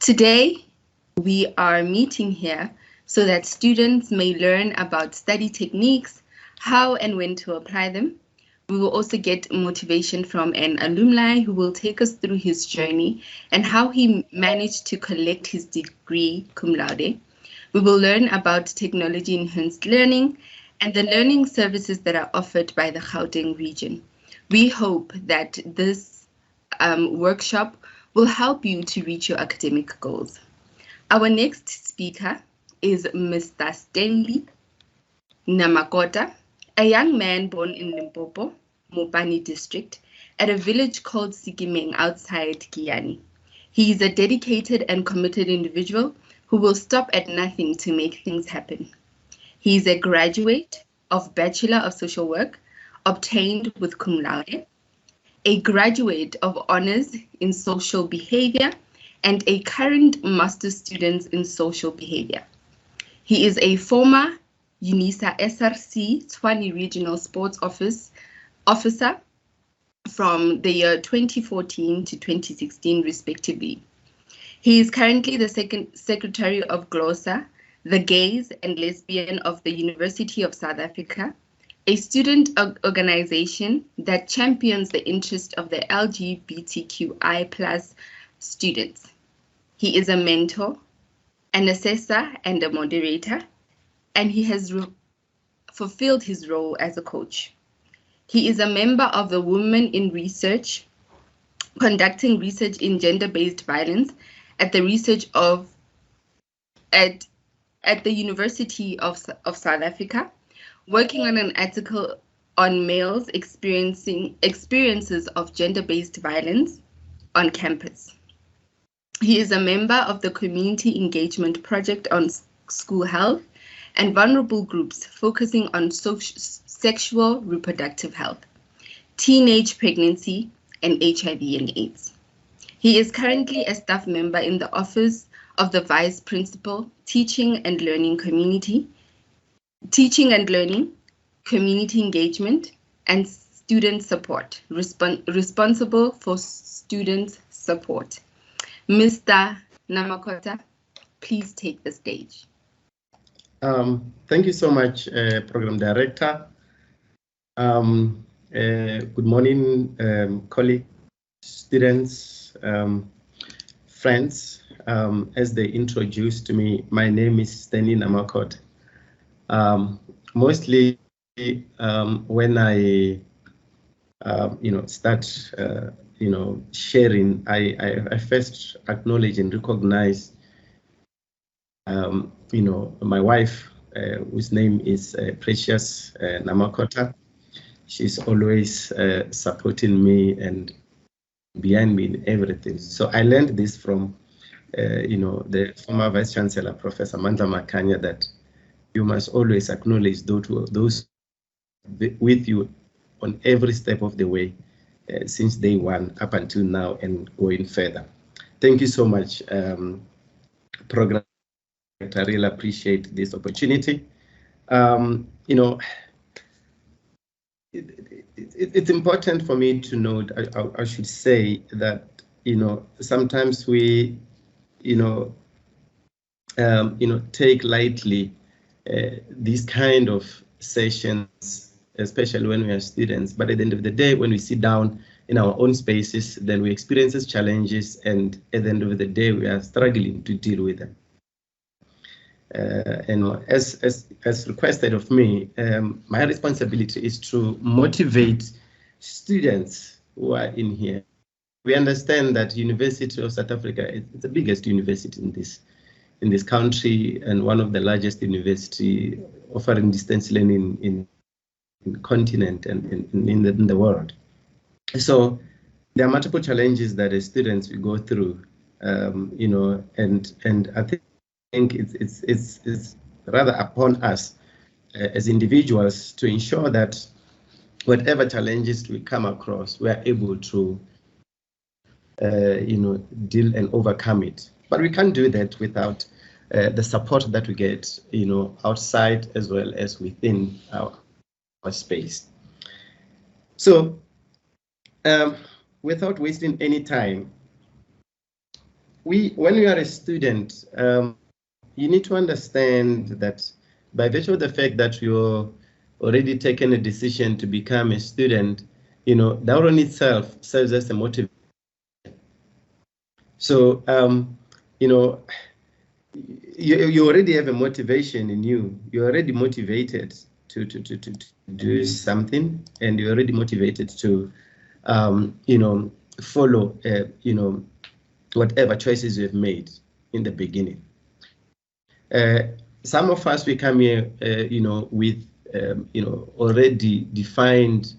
Today, we are meeting here so that students may learn about study techniques, how and when to apply them. We will also get motivation from an alumni who will take us through his journey and how he managed to collect his degree cum laude. We will learn about technology-enhanced learning and the learning services that are offered by the Gauteng region. We hope that this workshop will help you to reach your academic goals. Our next speaker is Mr. Stanley Namakota, a young man born in Limpopo, Mopani district, at a village called Sikimeng outside Kiani. He is a dedicated and committed individual who will stop at nothing to make things happen. He is a graduate of Bachelor of Social Work, obtained with cum laude, a graduate of honors in social behavior, and a current master's student in social behavior. He is a former UNISA SRC Tshwane Regional Sports Officer from the year 2014 to 2016, respectively. He is currently the second secretary of GLOSA, the Gays and Lesbian of the University of South Africa, a student organization that champions the interest of the LGBTQI+ students. He is a mentor, an assessor, and a moderator, and he has fulfilled his role as a coach. He is a member of the Women in Research, conducting research in gender-based violence at the University of South Africa, working on an article on males experiences of gender-based violence on campus. He is a member of the Community Engagement Project on School Health and Vulnerable Groups, focusing on sexual reproductive health, teenage pregnancy, and HIV and AIDS. He is currently a staff member in the Office of the Vice Principal, Teaching and Learning, Community Engagement, and Student Support, responsible for student support. Mr. Namakota, please take the stage. Thank you so much, Program Director. Good morning, colleagues, students, friends. As they introduced me, my name is Stanley Namakota. Mostly when I start sharing, I first acknowledge and recognize my wife, whose name is Precious Namakota. She's always supporting me and behind me in everything. So I learned this from the former Vice Chancellor, Professor Mandla Makanya, that you must always acknowledge those with you on every step of the way, since day one up until now and going further. Thank you so much, Program. I really appreciate this opportunity. It's important for me to note, I should say that, sometimes we, take lightly these kind of sessions, especially when we are students. But at the end of the day, when we sit down in our own spaces, then we experience challenges, and at the end of the day, we are struggling to deal with them. And as requested of me, my responsibility is to motivate students who are in here. We understand that University of South Africa is the biggest university in this country, and one of the largest university offering distance learning in the continent and in the world. So there are multiple challenges that the students will go through, and I think it's rather upon us as individuals to ensure that whatever challenges we come across, we are able to deal and overcome it. But we can't do that without the support that we get, outside as well as within our space. So without wasting any time, when you are a student, you need to understand that by virtue of the fact that you're already taken a decision to become a student, that on itself serves as a motivation. So, you already have a motivation in you. You're already motivated to do something, and you're already motivated to, follow, whatever choices you have made in the beginning. Some of us, we come here, with, already defined,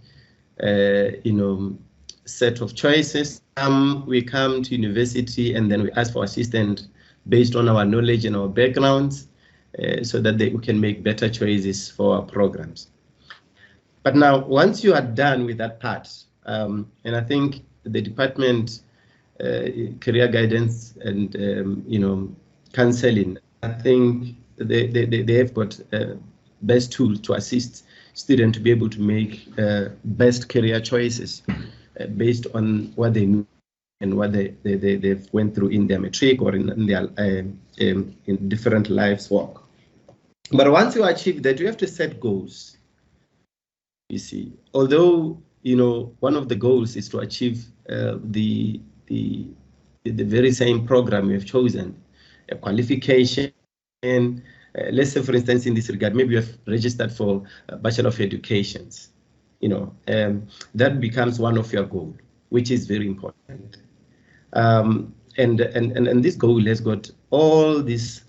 set of choices. We come to university and then we ask for assistance based on our knowledge and our backgrounds, so that we can make better choices for our programs. But now, once you are done with that part, and I think the department, career guidance and counseling, I think they have got best tools to assist students to be able to make best career choices based on what they know and what they've went through in their matric or in their in different lives work. But once you achieve that, you have to set goals. You see, although one of the goals is to achieve the very same program you have chosen, a qualification. And let's say, for instance, in this regard, maybe you have registered for a Bachelor of Educations. That becomes one of your goals, which is very important. And this goal has got all these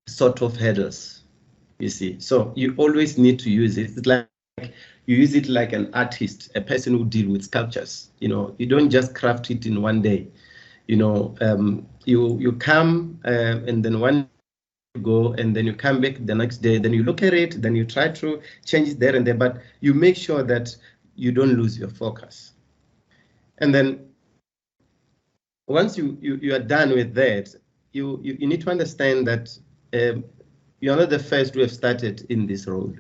sort of hurdles, you see. So you always need to use it. It's like you use it like an artist, a person who deals with sculptures. You don't just craft it in one day. You come and then one go, and then you come back the next day, then you look at it, then you try to change it there and there, but you make sure that you don't lose your focus. And then once you are done with that, you need to understand that you're not the first who have started in this role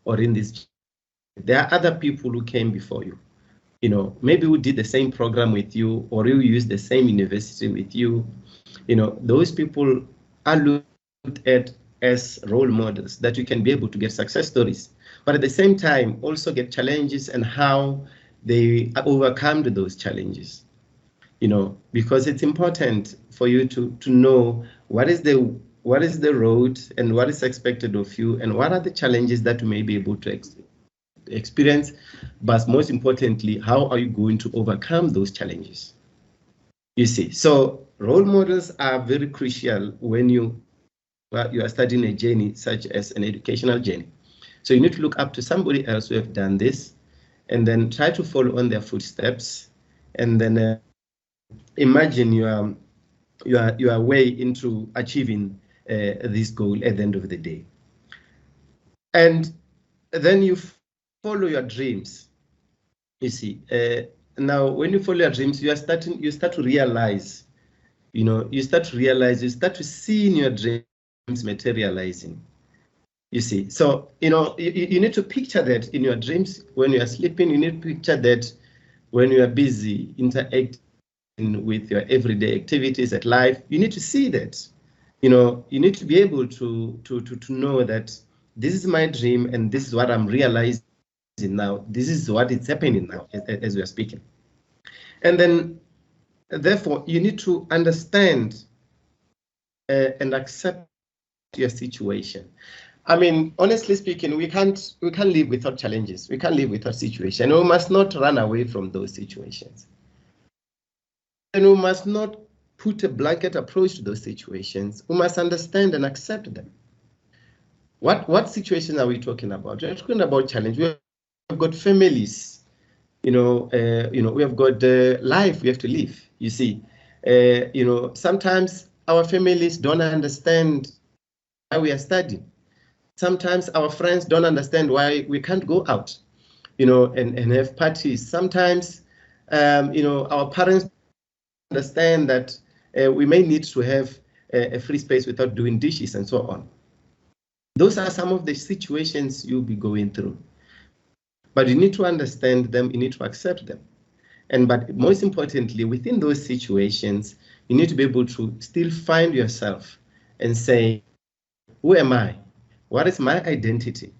or in this. There are other people who came before you, maybe who did the same program with you, or who used the same university with you. Those people are looked at as role models that you can be able to get success stories, but at the same time also get challenges and how they overcome those challenges. Because it's important for you to know what is the road and what is expected of you, and what are the challenges that you may be able to experience, but most importantly, how are you going to overcome those challenges? You see, so role models are very crucial when you are starting a journey such as an educational journey. So you need to look up to somebody else who have done this, and then try to follow on their footsteps, and then imagine your way into achieving this goal at the end of the day. And then you follow your dreams. You see, now when you follow your dreams, you start to realize, you start to see in your dreams materializing. You see, so you need to picture that in your dreams when you are sleeping. You need to picture that when you are busy interacting with your everyday activities at life. You need to see that. You need to be able to know that this is my dream and this is what I'm realizing now. This is what is happening now as we are speaking. And then, therefore, you need to understand and accept your situation. I mean, honestly speaking, we can't live without challenges. We can't live without situations. We must not run away from those situations. And we must not put a blanket approach to those situations. We must understand and accept them. What situation are we talking about? We're talking about challenge. We have got families. We have got life we have to live. You see, sometimes our families don't understand why we are studying. Sometimes our friends don't understand why we can't go out, and have parties. Sometimes, our parents understand that we may need to have a free space without doing dishes and so on. Those are some of the situations you'll be going through. But you need to understand them, you need to accept them. But most importantly, within those situations, You need to be able to still find yourself and say, who am I? What is my identity?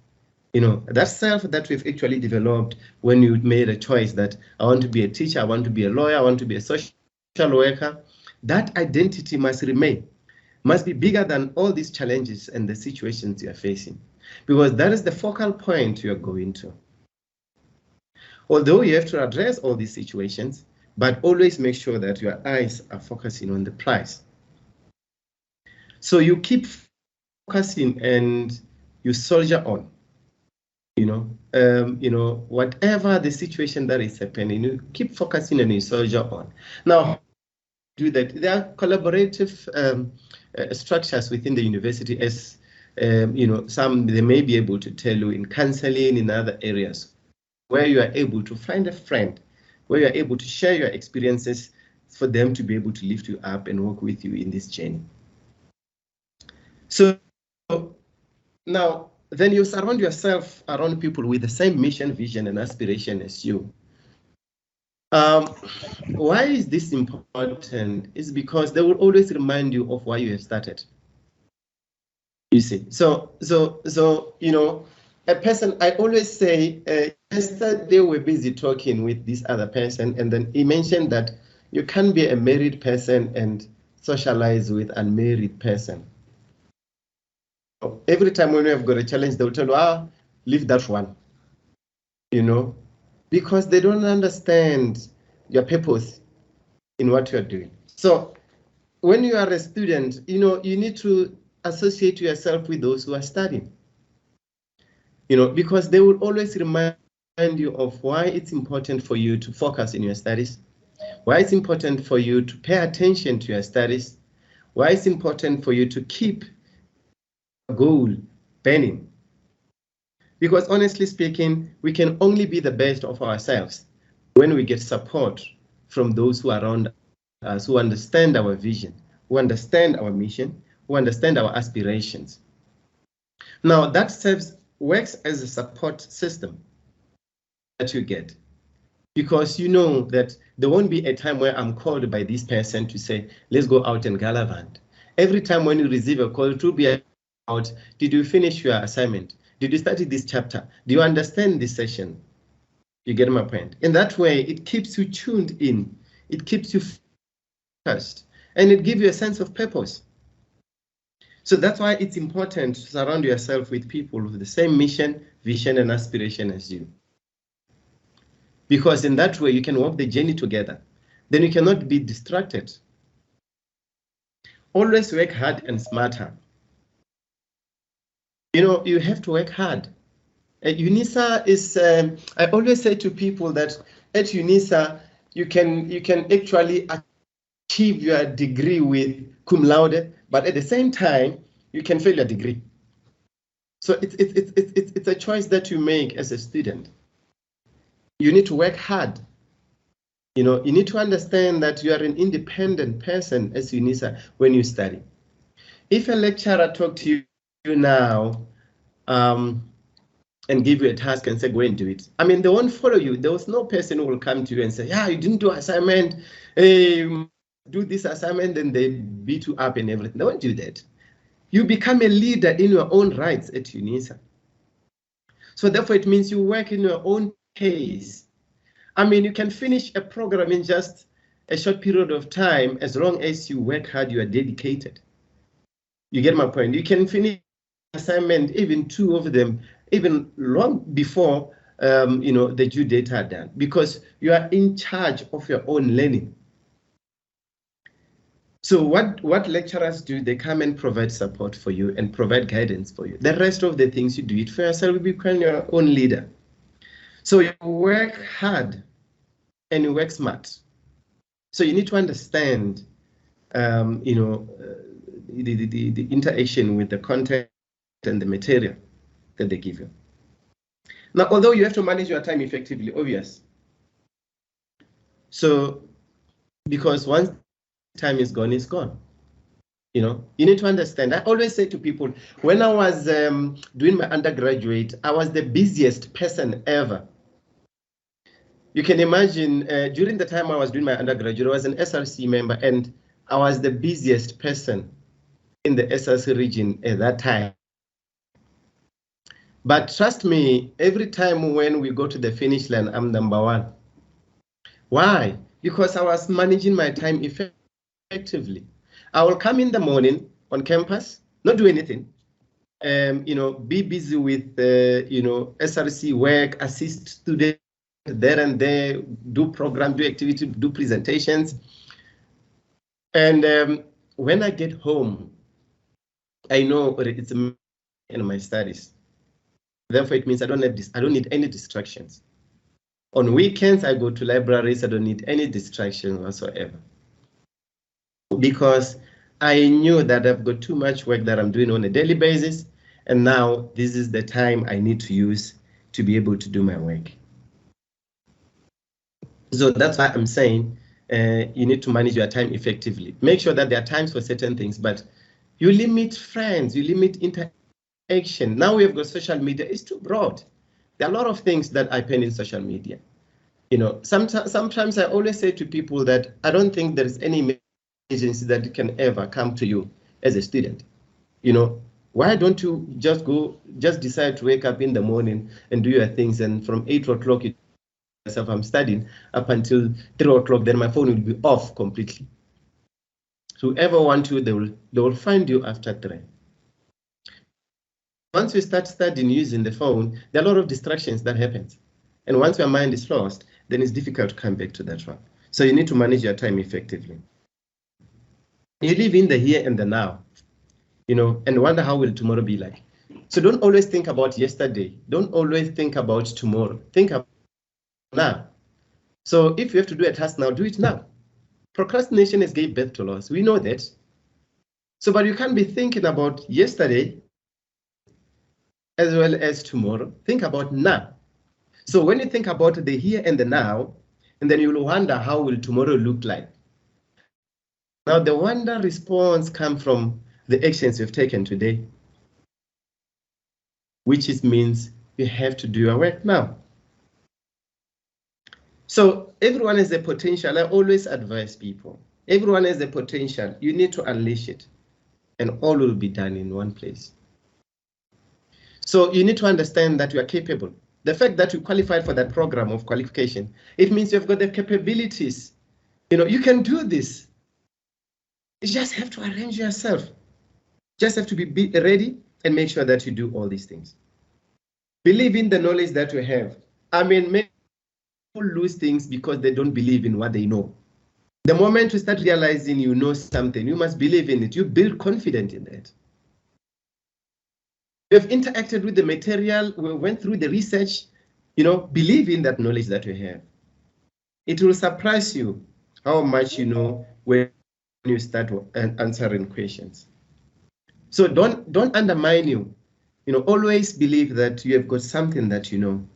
You know, that self that we've actually developed when you made a choice that I want to be a teacher, I want to be a lawyer, I want to be a social worker, that identity must remain, must be bigger than all these challenges and the situations you are facing, because that is the focal point you are going to. Although you have to address all these situations, but always make sure that your eyes are focusing on the prize. So you keep focusing and you soldier on. You know, whatever the situation that is happening, you keep focusing and you soldier on. Now, do that. There are collaborative structures within the university, as you know, some they may be able to tell you in counseling, in other areas, where you are able to find a friend, where you are able to share your experiences for them to be able to lift you up and work with you in this journey. So now, then you surround yourself around people with the same mission, vision, and aspiration as you. Why is this important? It's because they will always remind you of why you have started. You see, so you know, a person. I always say, yesterday we were busy talking with this other person, and then he mentioned that you can't be a married person and socialize with an unmarried person. Every time when you have got a challenge, they'll tell you, leave that one. You know, because they don't understand your purpose in what you're doing. So when you are a student, you know, you need to associate yourself with those who are studying, you know, because they will always remind you of why it's important for you to focus in your studies, why it's important for you to pay attention to your studies, why it's important for you to keep a goal burning. Because honestly speaking, we can only be the best of ourselves when we get support from those who are around us, who understand our vision, who understand our mission, who understand our aspirations. Now that works as a support system that you get, because you know that there won't be a time where I'm called by this person to say, let's go out and gallivant. Every time when you receive a call, to be out, did you finish your assignment? Did you study this chapter? Do you understand this session? You get my point? In that way, it keeps you tuned in. It keeps you focused, and it gives you a sense of purpose. So that's why it's important to surround yourself with people with the same mission, vision, and aspiration as you. Because in that way, you can walk the journey together. Then you cannot be distracted. Always work hard and smarter. You know, you have to work hard. UNISA is, I always say to people that at UNISA, you can actually achieve your degree with cum laude, but at the same time, you can fail your degree. So it's a choice that you make as a student. You need to work hard. You know, you need to understand that you are an independent person as UNISA when you study. If a lecturer talks to you now, and give you a task and say, go and do it, I mean, they won't follow you. There was no person who will come to you and say, yeah, you didn't do assignment, hey, do this assignment, and they beat you up and everything. They won't do that. You become a leader in your own rights at UNISA. So therefore, it means you work in your own pace. I mean, you can finish a program in just a short period of time as long as you work hard, you are dedicated. You get my point? You can finish assignment, even 2 of them, even long before you know, the due date are done, because you are in charge of your own learning. So what lecturers do, they come and provide support for you and provide guidance for you. The rest of the things you do it for yourself, you become your own leader. So you work hard and you work smart. So you need to understand, you know, the interaction with the content and the material that they give you. Now, although you have to manage your time effectively, obvious. So, because once time is gone, it's gone. You know, you need to understand. I always say to people, when I was doing my undergraduate, I was the busiest person ever. You can imagine, during the time I was doing my undergraduate, I was an SRC member, and I was the busiest person in the SRC region at that time. But trust me, every time when we go to the finish line, I'm number one. Why? Because I was managing my time effectively. I will come in the morning on campus, not do anything, be busy with, SRC work, assist students there and there, do program, do activity, do presentations. And when I get home, I know it's in my studies. Therefore, it means I don't need any distractions. On weekends, I go to libraries. I don't need any distractions whatsoever. Because I knew that I've got too much work that I'm doing on a daily basis. And now this is the time I need to use to be able to do my work. So that's why I'm saying you need to manage your time effectively. Make sure that there are times for certain things, but you limit friends, you limit interaction. Now we have got social media. It's too broad. There are a lot of things that happen in social media. Sometimes I always say to people that I don't think there is any emergency that can ever come to you as a student. Why don't you just decide to wake up in the morning and do your things, and from 8 o'clock yourself, I'm studying up until 3 o'clock, then my phone will be off completely. Whoever wants you, they will find you after 3. Once you start studying using the phone, there are a lot of distractions that happens. And once your mind is lost, then it's difficult to come back to that one. So you need to manage your time effectively. You live in the here and the now, and wonder how will tomorrow be like. So don't always think about yesterday. Don't always think about tomorrow. Think about now. So if you have to do a task now, do it now. Procrastination has gave birth to loss. We know that. So, but you can't be thinking about yesterday as well as tomorrow. Think about now. So when you think about the here and the now, and then you'll wonder how will tomorrow look like. Now the wonder response comes from the actions you've taken today, which means you have to do your work now. So everyone has a potential. I always advise people, everyone has a potential. You need to unleash it, and all will be done in one place. So you need to understand that you are capable. The fact that you qualified for that program of qualification, it means you've got the capabilities. You can do this. You just have to arrange yourself. Just have to be ready and make sure that you do all these things. Believe in the knowledge that you have. Many people lose things because they don't believe in what they know. The moment you start realizing you know something, you must believe in it. You build confidence in that. We have interacted with the material, we went through the research, believe in that knowledge that you have. It will surprise you how much you know when you start answering questions. So don't undermine you. Always believe that you have got something that you know.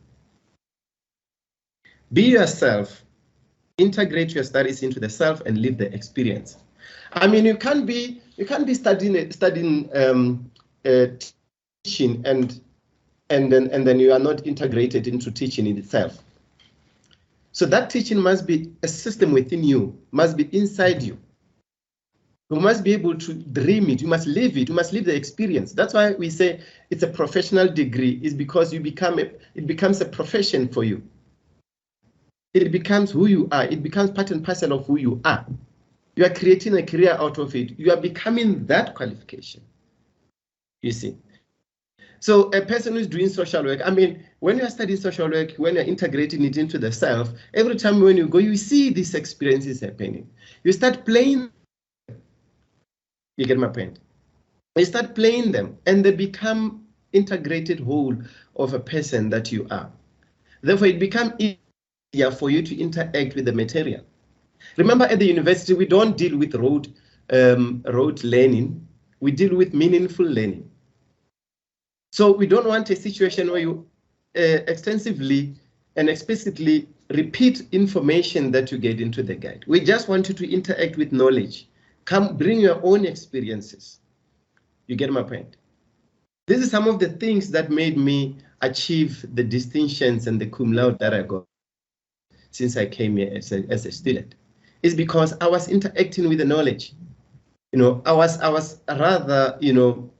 Be yourself, integrate your studies into the self and live the experience. You can't be studying teaching and then you are not integrated into teaching in itself. So that teaching must be a system within you, must be inside you. You must be able to dream it, you must live it, you must live the experience. That's why we say it's a professional degree, is because it becomes a profession for you. It becomes who you are, it becomes part and parcel of who you are. You are creating a career out of it, you are becoming that qualification, you see. So a person who's doing social work, when you're studying social work, when you're integrating it into the self, every time when you go, you see these experiences happening. You start playing, you get my point? You start playing them and they become integrated whole of a person that you are. Therefore, it becomes easier for you to interact with the material. Remember, at the university, we don't deal with rote learning, we deal with meaningful learning. So we don't want a situation where you extensively and explicitly repeat information that you get into the guide. We just want you to interact with knowledge. Come, bring your own experiences. You get my point? This is some of the things that made me achieve the distinctions and the cum laude that I got since I came here as a student. It's because I was interacting with the knowledge. I was rather, in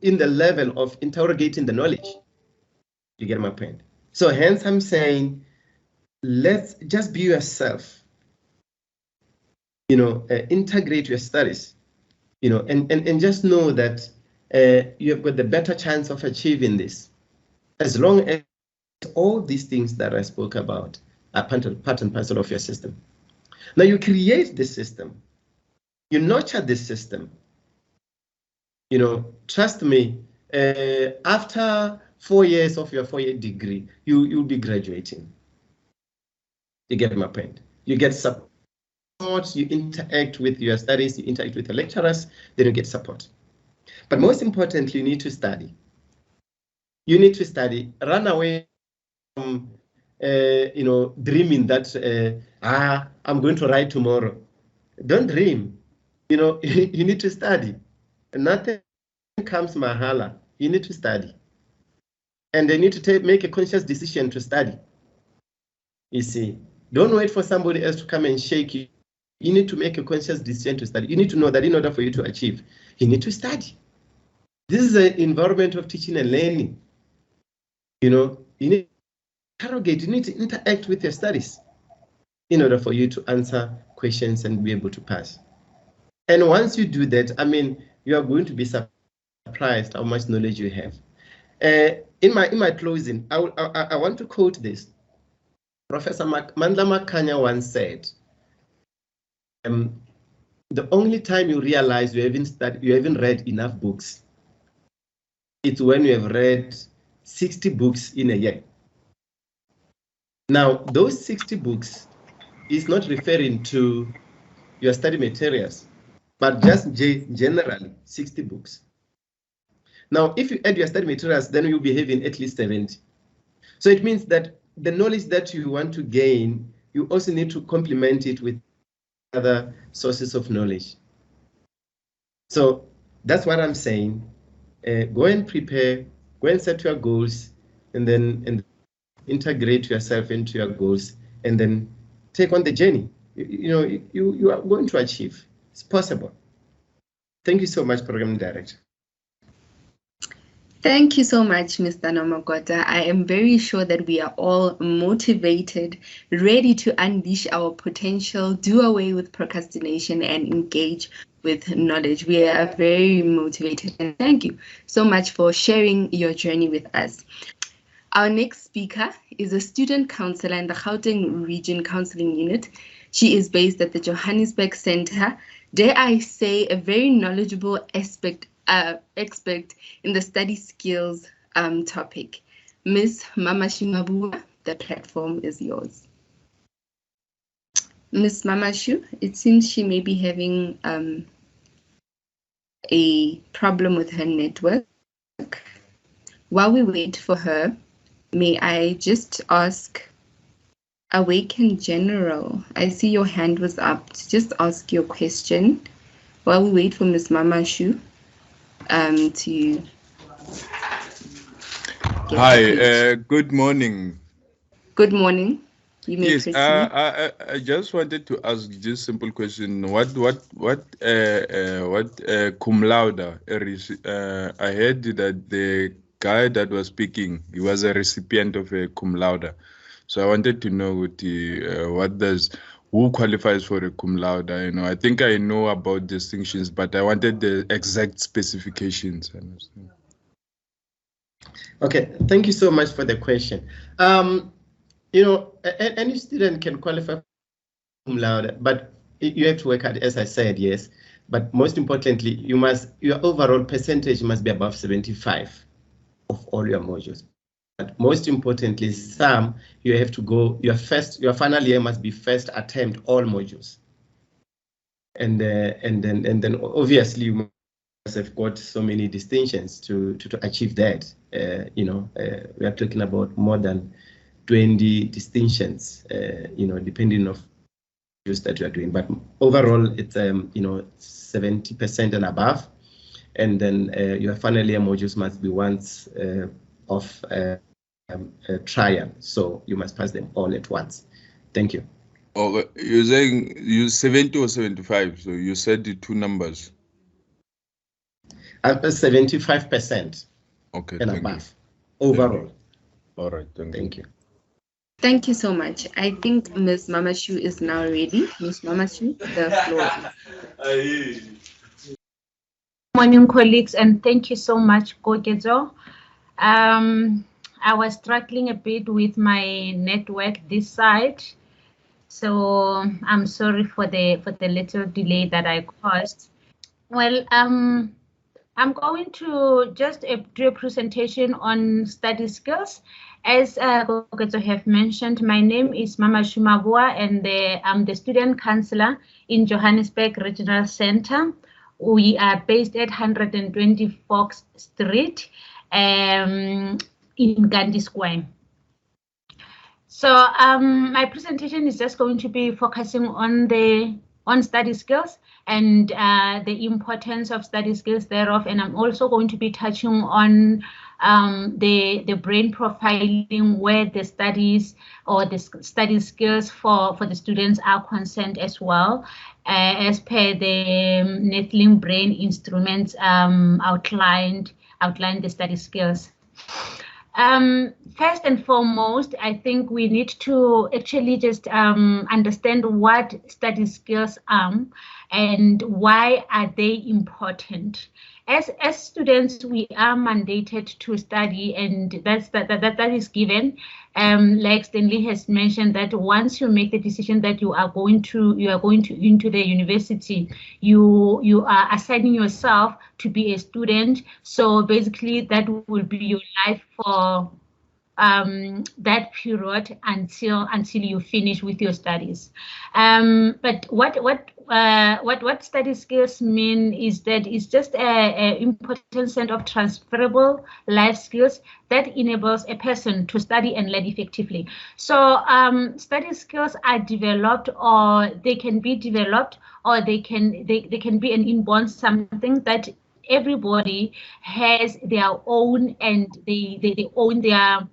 the level of interrogating the knowledge. You get my point? So hence I'm saying, let's just be yourself, integrate your studies, and just know that you have got the better chance of achieving this, as long as all these things that I spoke about are part and parcel of your system. Now you create the system, you nurture this system. Trust me, after 4 years of your 4-year degree, you'll be graduating. You get my point? You get support, you interact with your studies, you interact with the lecturers, then you get support. But most importantly, you need to study. You need to study. Run away from, dreaming that, I'm going to write tomorrow. Don't dream. You need to study. Nothing comes mahala. You need to study. And they need to make a conscious decision to study. You see, don't wait for somebody else to come and shake you. You need to make a conscious decision to study. You need to know that in order for you to achieve, you need to study. This is an environment of teaching and learning. You need to interrogate, you need to interact with your studies in order for you to answer questions and be able to pass. And once you do that, you are going to be surprised how much knowledge you have. In my closing, I want to quote this. Professor Mandla Makanya once said, the only time you realize you haven't read enough books, it's when you have read 60 books in a year. Now, those 60 books is not referring to your study materials, but just generally 60 books. Now, if you add your study materials, then you'll be having at least 70. So it means that the knowledge that you want to gain, you also need to complement it with other sources of knowledge. So that's what I'm saying. Go and prepare, go and set your goals, and then integrate yourself into your goals, and then take on the journey. You are going to achieve. It's possible. Thank you so much, Program Director. Thank you so much, Mr. Namakota. I am very sure that we are all motivated, ready to unleash our potential, do away with procrastination, and engage with knowledge. We are very motivated, and thank you so much for sharing your journey with us. Our next speaker is a student counselor in the Gauteng Region Counseling Unit. She is based at the Johannesburg Center. Dare I say, a very knowledgeable expert in the study skills topic. Ms. Mamashu Mabua, the platform is yours. Ms. Mamashu, it seems she may be having a problem with her network. While we wait for her, may I just ask, Awaken General, I see your hand was up. Just ask your question while we wait for Ms. Mamashu to... Hi, good morning. Good morning. You may yes, proceed. I just wanted to ask this simple question. What cum laude? I heard that the guy that was speaking, he was a recipient of a cum laude. So I wanted to know who qualifies for a cum laude? I think I know about distinctions, but I wanted the exact specifications. Okay, thank you so much for the question. Any student can qualify for cum laude, but you have to work hard, as I said, yes. But most importantly, your overall percentage must be above 75 of all your modules. But most importantly, you have to go, your final year must be first attempt all modules. And then obviously you must have got so many distinctions to achieve that. We are talking about more than 20 distinctions, depending on use that you are doing. But overall, it's 70% and above. And then your final year modules must be once of a trial. So you must pass them all at once. Thank you. Okay, you're saying you 70 or 75, so you said the two numbers. 75%. Okay, and thank above you. overall. All right, thank you. Thank you so much. I think Ms. Mamashu is now ready. Ms. Mamashu, the floor is. Morning, colleagues, and thank you so much, Kokezo. I was struggling a bit with my network this side, so I'm sorry for the little delay that I caused. Well, I'm going to just do a presentation on study skills. As Kokezo have mentioned, my name is Mama Shumabua, and I'm the student counselor in Johannesburg Regional Center. We are based at 120 Fox Street in Gandhi Square. So my presentation is just going to be focusing on study skills and the importance of study skills thereof, and I'm also going to be touching on the brain profiling, where the studies or the study skills for the students are concerned as well, as per the Netlin brain instruments outlined the study skills. First and foremost, I think we need to actually just understand what study skills are and why are they important. As students, we are mandated to study, and that is given. Like Stanley has mentioned, that once you make the decision that you are going to into the university, you are assigning yourself to be a student. So basically, that will be your life for that period until you finish with your studies. But what study skills mean is that it's just an important set of transferable life skills that enables a person to study and learn effectively. So study skills are developed, or they can be developed, or they can be an inborn something that everybody has their own, and they own their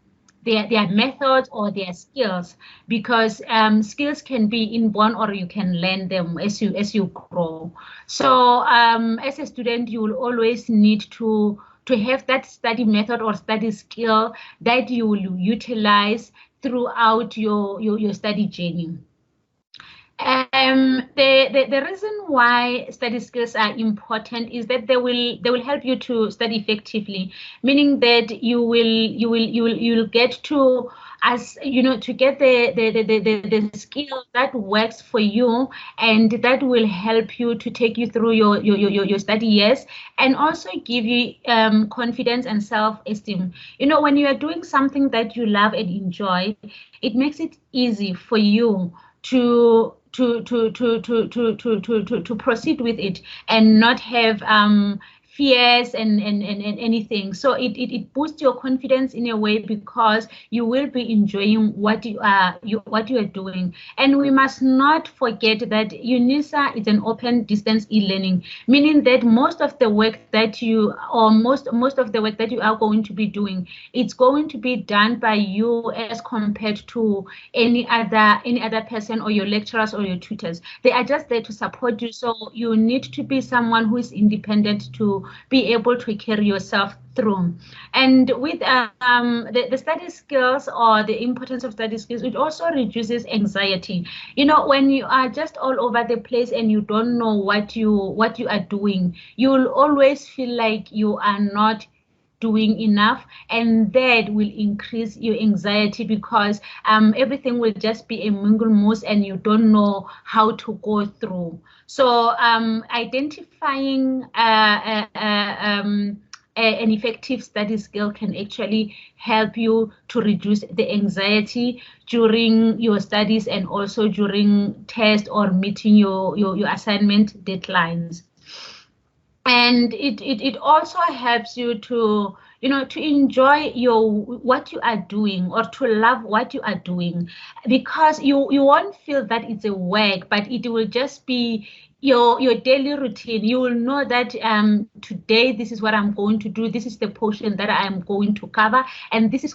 methods or their skills, because skills can be inborn or you can learn them as you grow. So as a student, you will always need to have that study method or study skill that you will utilize throughout your study journey. The reason why study skills are important is that they will help you to study effectively, meaning that you will get to, as you know, to get the skill that works for you, and that will help you to take you through your study years, and also give you confidence and self-esteem. You know, when you are doing something that you love and enjoy, it makes it easy for you to proceed with it and not have fears and anything. So it boosts your confidence in a way, because you will be enjoying what you are doing. And we must not forget that UNISA is an open distance e-learning, meaning that most of the work that you are going to be doing, it's going to be done by you as compared to any other person or your lecturers or your tutors. They are just there to support you. So you need to be someone who is independent to be able to carry yourself through. And with the study skills, or the importance of study skills, it also reduces anxiety. You know, when you are just all over the place and you don't know what you are doing, you will always feel like you are not doing enough, and that will increase your anxiety, because everything will just be a mingle moose and you don't know how to go through. So identifying an effective study skill can actually help you to reduce the anxiety during your studies, and also during test or meeting your assignment deadlines. And it also helps you to to enjoy what you are doing, or to love what you are doing, because you won't feel that it's a work, but it will just be your daily routine. You will know that today this is what I'm going to do, this is the portion that I am going to cover, and this is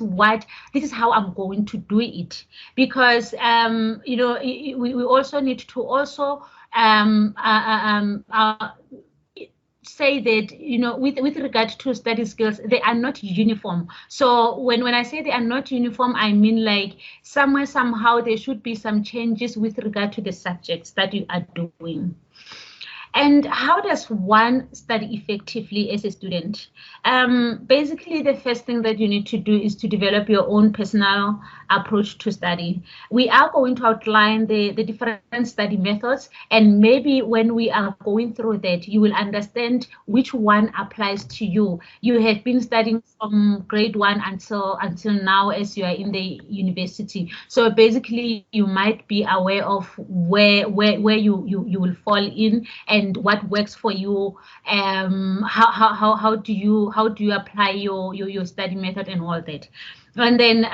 how I'm going to do it. Because we also need to also say that with regard to study skills, they are not uniform. So when I say they are not uniform, I mean like somehow there should be some changes with regard to the subjects that you are doing. And how does one study effectively as a student? Basically, the first thing that you need to do is to develop your own personal approach to study. We are going to outline the different study methods, and maybe when we are going through that, you will understand which one applies to you. You have been studying from grade 1 until now as you are in the university. So basically, you might be aware of where you will fall in, and what works for you. How do you apply your study method and all that. And then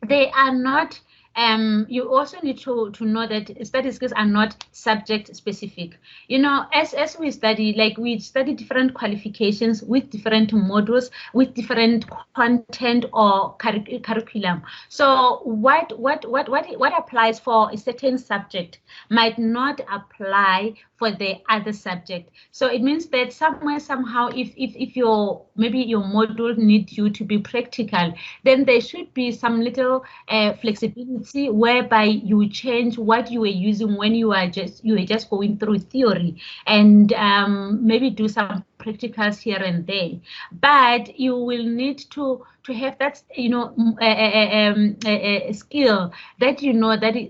they are not you also need to know that study skills are not subject specific. As we study, like we study different qualifications with different modules, with different content or curriculum. So what applies for a certain subject might not apply for the other subject. So it means that somehow, if your module needs you to be practical, then there should be some little flexibility whereby you change what you were using when you were just going through theory, and maybe do some practicals here and there. But you will need to have that a skill that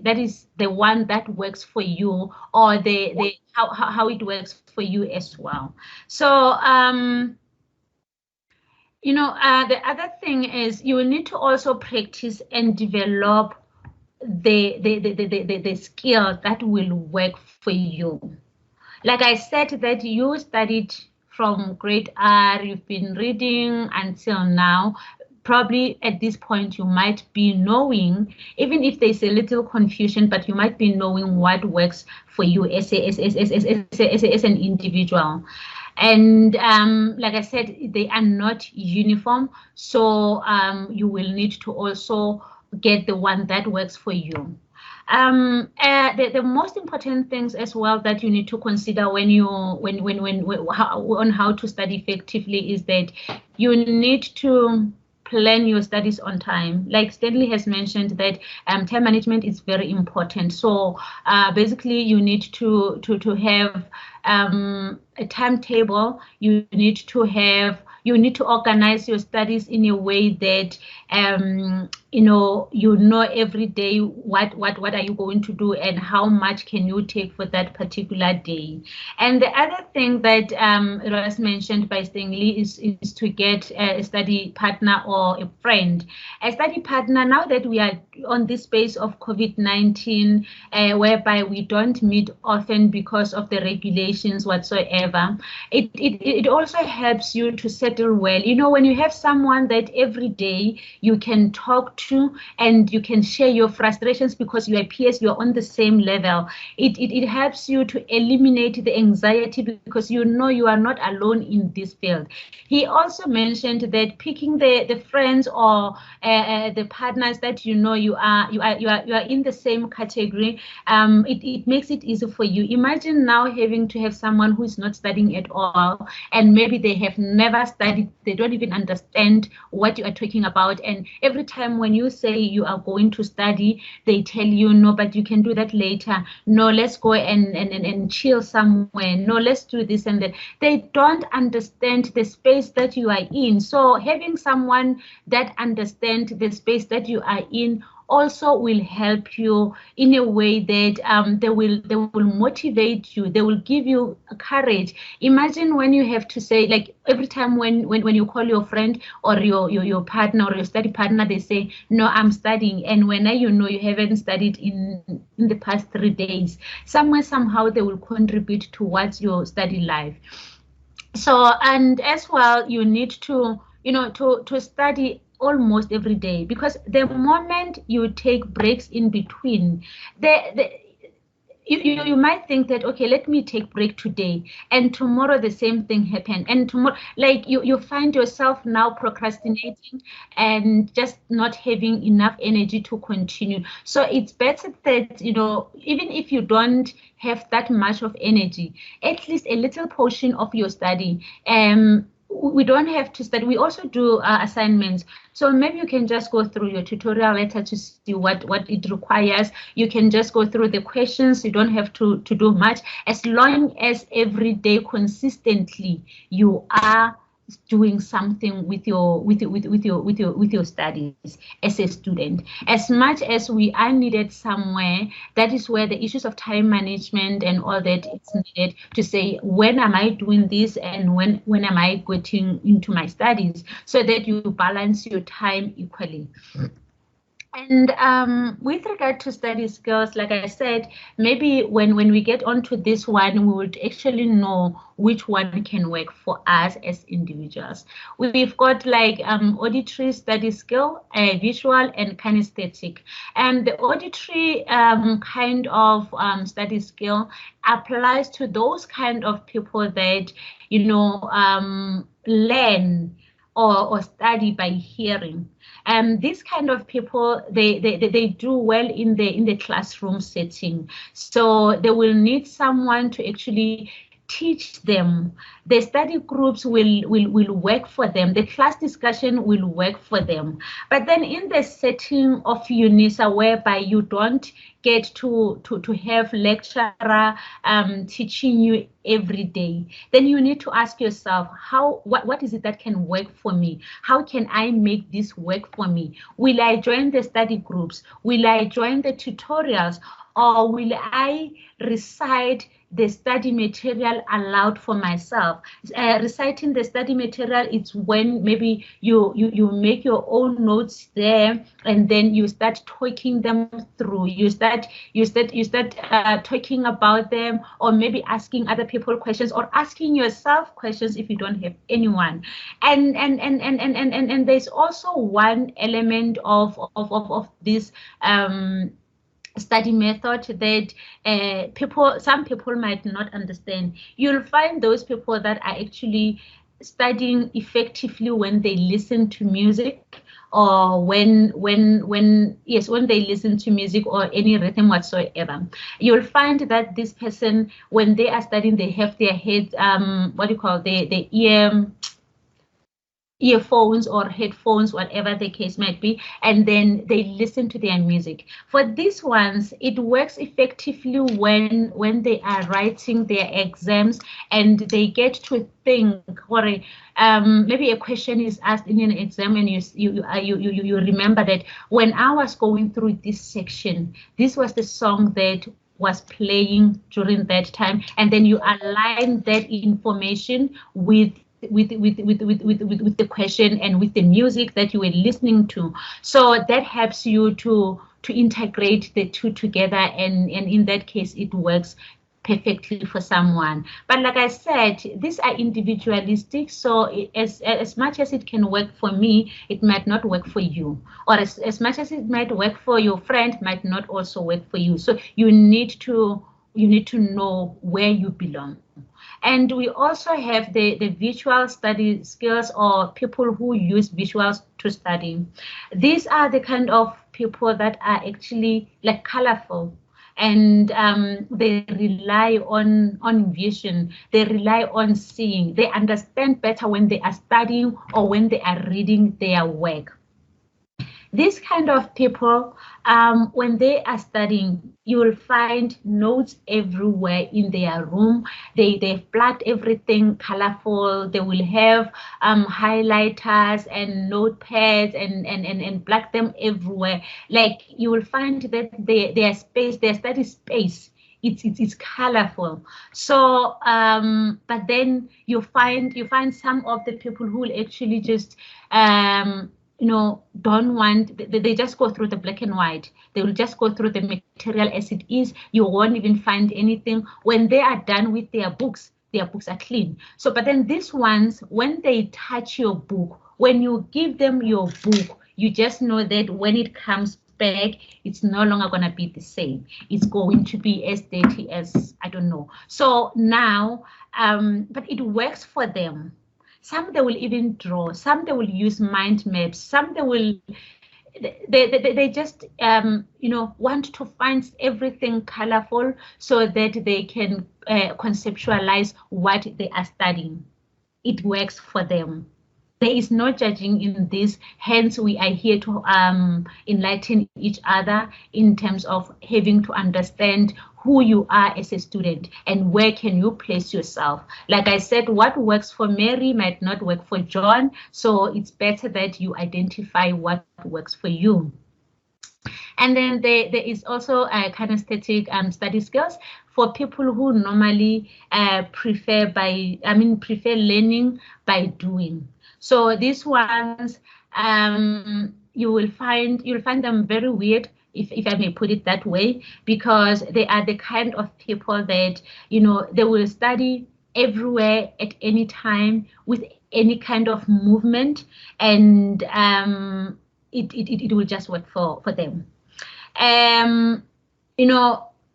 that is the one that works for you, or the how it works for you as well. So the other thing is you will need to also practice and develop the skill that will work for you. Like I said, that you studied from grade R, you've been reading until now. Probably at this point you might be knowing, even if there's a little confusion, but you might be knowing what works for you as an individual. And like I said, they are not uniform, so you will need to also get the one that works for you. The most important things as well that you need to consider when on how to study effectively is that you need to plan your studies on time. Like Stanley has mentioned that time management is very important. So basically you need to have a timetable. You need to organize your studies in a way that every day what are you going to do and how much can you take for that particular day. And the other thing that was mentioned by Stanley is to get a study partner or a friend. A study partner, now that we are on this space of COVID-19, whereby we don't meet often because of the regulations whatsoever, it also helps you to settle well. When you have someone that every day you can talk to and you can share your frustrations because you are peers, you are on the same level, it helps you to eliminate the anxiety because you are not alone in this field. He also mentioned that picking the friends or the partners that you are in the same category, it makes it easy for you. Imagine now having to have someone who is not studying at all, and maybe they have never studied, they don't even understand what you are talking about, and every time when you say you are going to study, they tell you, no, but you can do that later. No, let's go and chill somewhere. No, let's do this and that. They don't understand the space that you are in. So having someone that understands the space that you are in also will help you in a way that they will motivate you. They will give you courage. Imagine when you have to say, like every time when you call your friend or your partner or your study partner, they say, no, I'm studying. And when you haven't studied in the past 3 days, somehow they will contribute towards your study life. So, and as well, you need to, to study almost every day, because the moment you take breaks in between, you might think that, okay, let me take break today, and tomorrow the same thing happen, and tomorrow, like, you find yourself now procrastinating and just not having enough energy to continue. So it's better that, even if you don't have that much of energy, at least a little portion of your study, we don't have to study. We also do assignments. So maybe you can just go through your tutorial letter to see what it requires. You can just go through the questions. You don't have to do much, as long as every day consistently you are doing something with your studies as a student. As much as we are needed somewhere, that is where the issues of time management and all that is needed, to say, when am I doing this, and when am I getting into my studies, so that you balance your time equally. And with regard to study skills, like I said, maybe when we get onto this one, we would actually know which one can work for us as individuals. We've got like auditory study skill, visual, and kinesthetic. And the auditory kind of study skill applies to those kind of people that, learn or study by hearing. These kind of people, they do well in the classroom setting. So they will need someone to actually teach them. The study groups will work for them. The class discussion will work for them. But then in the setting of UNISA, whereby you don't get to have lecturer teaching you every day, then you need to ask yourself, what is it that can work for me? How can I make this work for me? Will I join the study groups? Will I join the tutorials? Or will I recite the study material aloud for myself? Reciting the study material, it's when maybe you make your own notes there, and then you start talking them through. You start talking about them, or maybe asking other people questions, or asking yourself questions if you don't have anyone. And there's also one element of this study method that some people might not understand. You'll find those people that are actually studying effectively when they listen to music, or when they listen to music or any rhythm whatsoever. You'll find that this person, when they are studying, they have their heads the earphones or headphones, whatever the case might be, and then they listen to their music. For these ones, it works effectively when they are writing their exams and they get to think, or maybe a question is asked in an exam, and you remember that when I was going through this section, this was the song that was playing during that time, and then you align that information with the question and with the music that you were listening to. So that helps you to integrate the two together, and in that case it works perfectly for someone. But like I said, these are individualistic, so as much as it can work for me, it might not work for you, or as much as it might work for your friend, might not also work for you. So you need to know where you belong. And we also have the visual study skills, or people who use visuals to study. These are the kind of people that are actually like colorful, and they rely on vision. They rely on seeing. They understand better when they are studying or when they are reading their work. These kind of people, when they are studying, you will find notes everywhere in their room. They've plugged everything colorful. They will have highlighters and notepads and plug them everywhere. Like, you will find that their study space, it's colorful. So but then you find some of the people who will actually just don't want, they just go through the black and white. They will just go through the material as it is. You won't even find anything. When they are done with their books, their books are clean. So, but then these ones, when they touch your book, when you give them your book, you just know that when it comes back, it's no longer going to be the same. It's going to be as dirty as, I don't know. So now, but it works for them. Some they will even draw, some they will use mind maps, some they will, they just, want to find everything colorful so that they can conceptualize what they are studying. It works for them. There is no judging in this. Hence, we are here to enlighten each other in terms of having to understand who you are as a student and where can you place yourself. Like I said, what works for Mary might not work for John. So it's better that you identify what works for you. And then there is also a kinesthetic study skills for people who normally prefer learning by doing. So these ones, you'll find them very weird, if I may put it that way, because they are the kind of people that, they will study everywhere at any time with any kind of movement, and it will just work for them.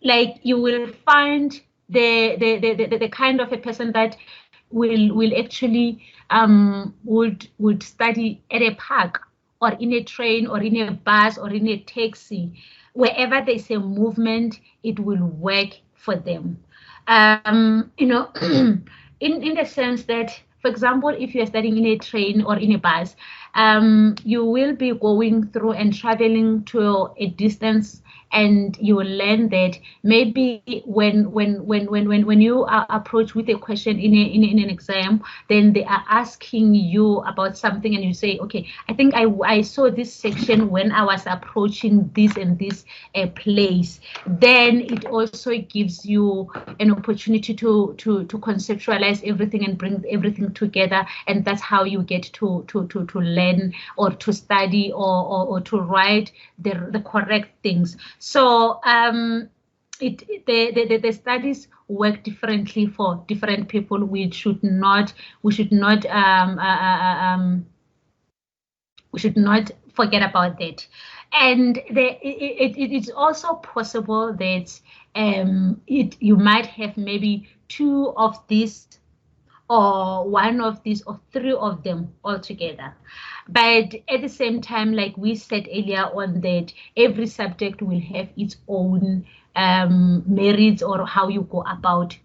Like you will find the kind of a person that will actually would study at a park or in a train or in a bus or in a taxi. Wherever there's a movement, it will work for them. In the sense that, for example, if you're studying in a train or in a bus, you will be going through and traveling to a distance, and you will learn that maybe when you are approached with a question in an exam, then they are asking you about something, and you say, okay, I think I saw this section when I was approaching this and this place. Then it also gives you an opportunity to conceptualize everything and bring everything together, and that's how you get to learn or to study or to write the correct things. So the studies work differently for different people. We should not forget about that. And it's also possible that you might have maybe two of these, or one of these, or three of them all together. But at the same time, like we said earlier on, that every subject will have its own merits, or how you go about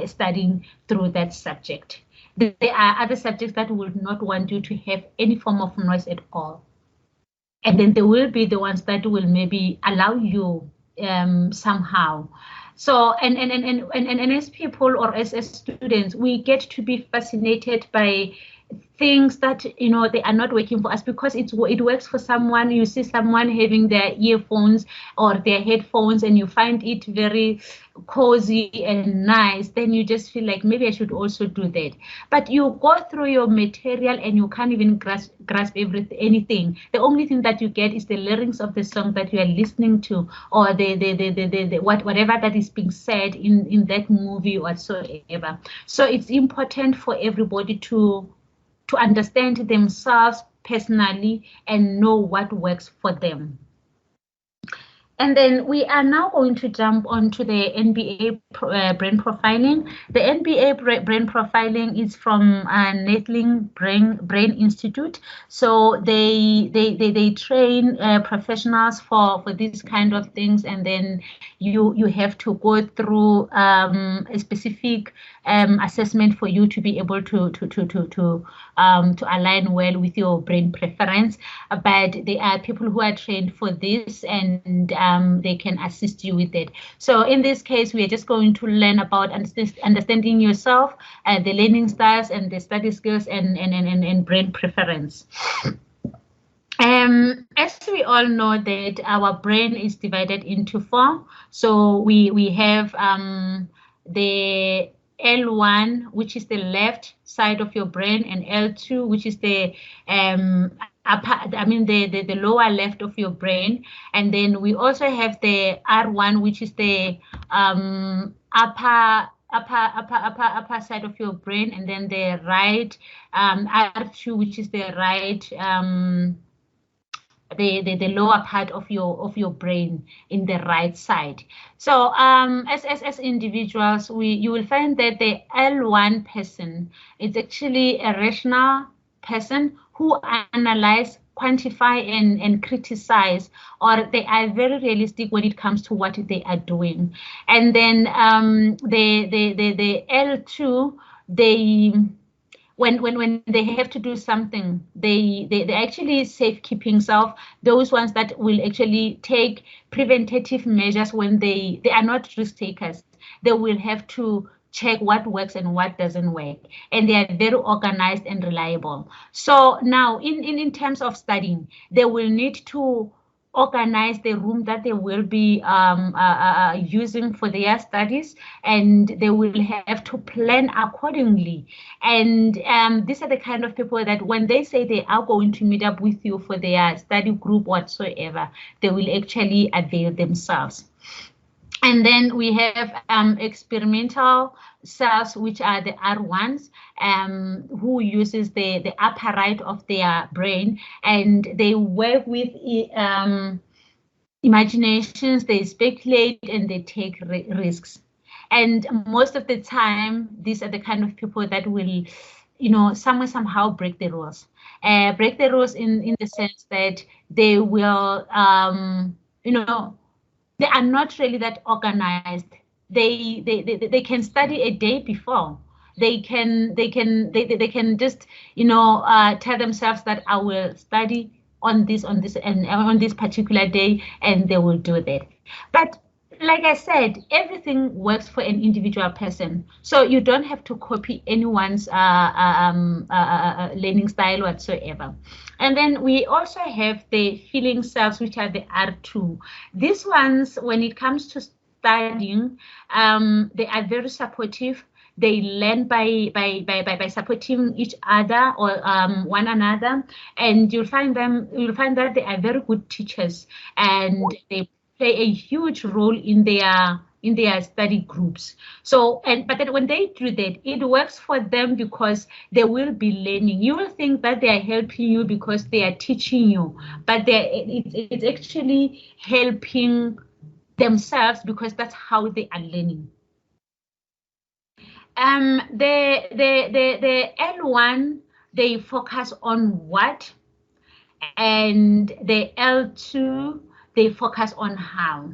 studying through that subject. There are other subjects that would not want you to have any form of noise at all. And then there will be the ones that will maybe allow you somehow. So, and as people, or as students, we get to be fascinated by things that, they are not working for us, because it works for someone. You see someone having their earphones or their headphones, and you find it very cozy and nice, then you just feel like, maybe I should also do that. But you go through your material and you can't even grasp anything. The only thing that you get is the lyrics of the song that you are listening to, or the whatever that is being said in that movie whatsoever. So it's important for everybody to understand themselves personally and know what works for them. And then we are now going to jump onto the NBA brain profiling. The NBA brain profiling is from Netling Brain Institute. So they train professionals for these kind of things, and then you have to go through a specific assessment for you to be able to align well with your brain preference. But there are people who are trained for this, and they can assist you with it. So in this case, we are just going to learn about understanding yourself, the learning styles, and the study skills, and brain preference. As we all know that our brain is divided into four. So we have the L1, which is the left side of your brain, and L2, which is the the lower left of your brain. And then we also have the R1, which is the upper upper side of your brain, and then the right R2, which is the right the lower part of your brain in the right side. So as individuals, you will find that the L1 person is actually a rational person who analyze, quantify, and criticize, or they are very realistic when it comes to what they are doing. And then the L2, they when they have to do something, they actually safekeeping self, those ones that will actually take preventative measures when they are not risk takers. They will have to check what works and what doesn't work, and they are very organized and reliable. So now in terms of studying, they will need to organize the room that they will be using for their studies, and they will have to plan accordingly. And these are the kind of people that when they say they are going to meet up with you for their study group whatsoever, they will actually avail themselves. And then we have experimental cells, which are the R1s, who uses the upper right of their brain, and they work with imaginations, they speculate, and they take risks. And most of the time, these are the kind of people that will, somehow break the rules. Break the rules in the sense that they will, they are not really that organized. They can study a day before. They can just tell themselves that I will study on this and on this particular day, and they will do that. But like I said, everything works for an individual person, so you don't have to copy anyone's learning style whatsoever. And then we also have the feeling cells, which are the R2. These ones, when it comes to studying, they are very supportive. They learn by supporting each other or one another, and you'll find that they are very good teachers, and they play a huge role in their study groups. So, but then when they do that, it works for them because they will be learning. You will think that they are helping you because they are teaching you, but it's actually helping themselves because that's how they are learning. The L1, they focus on what, and the L2, they focus on how.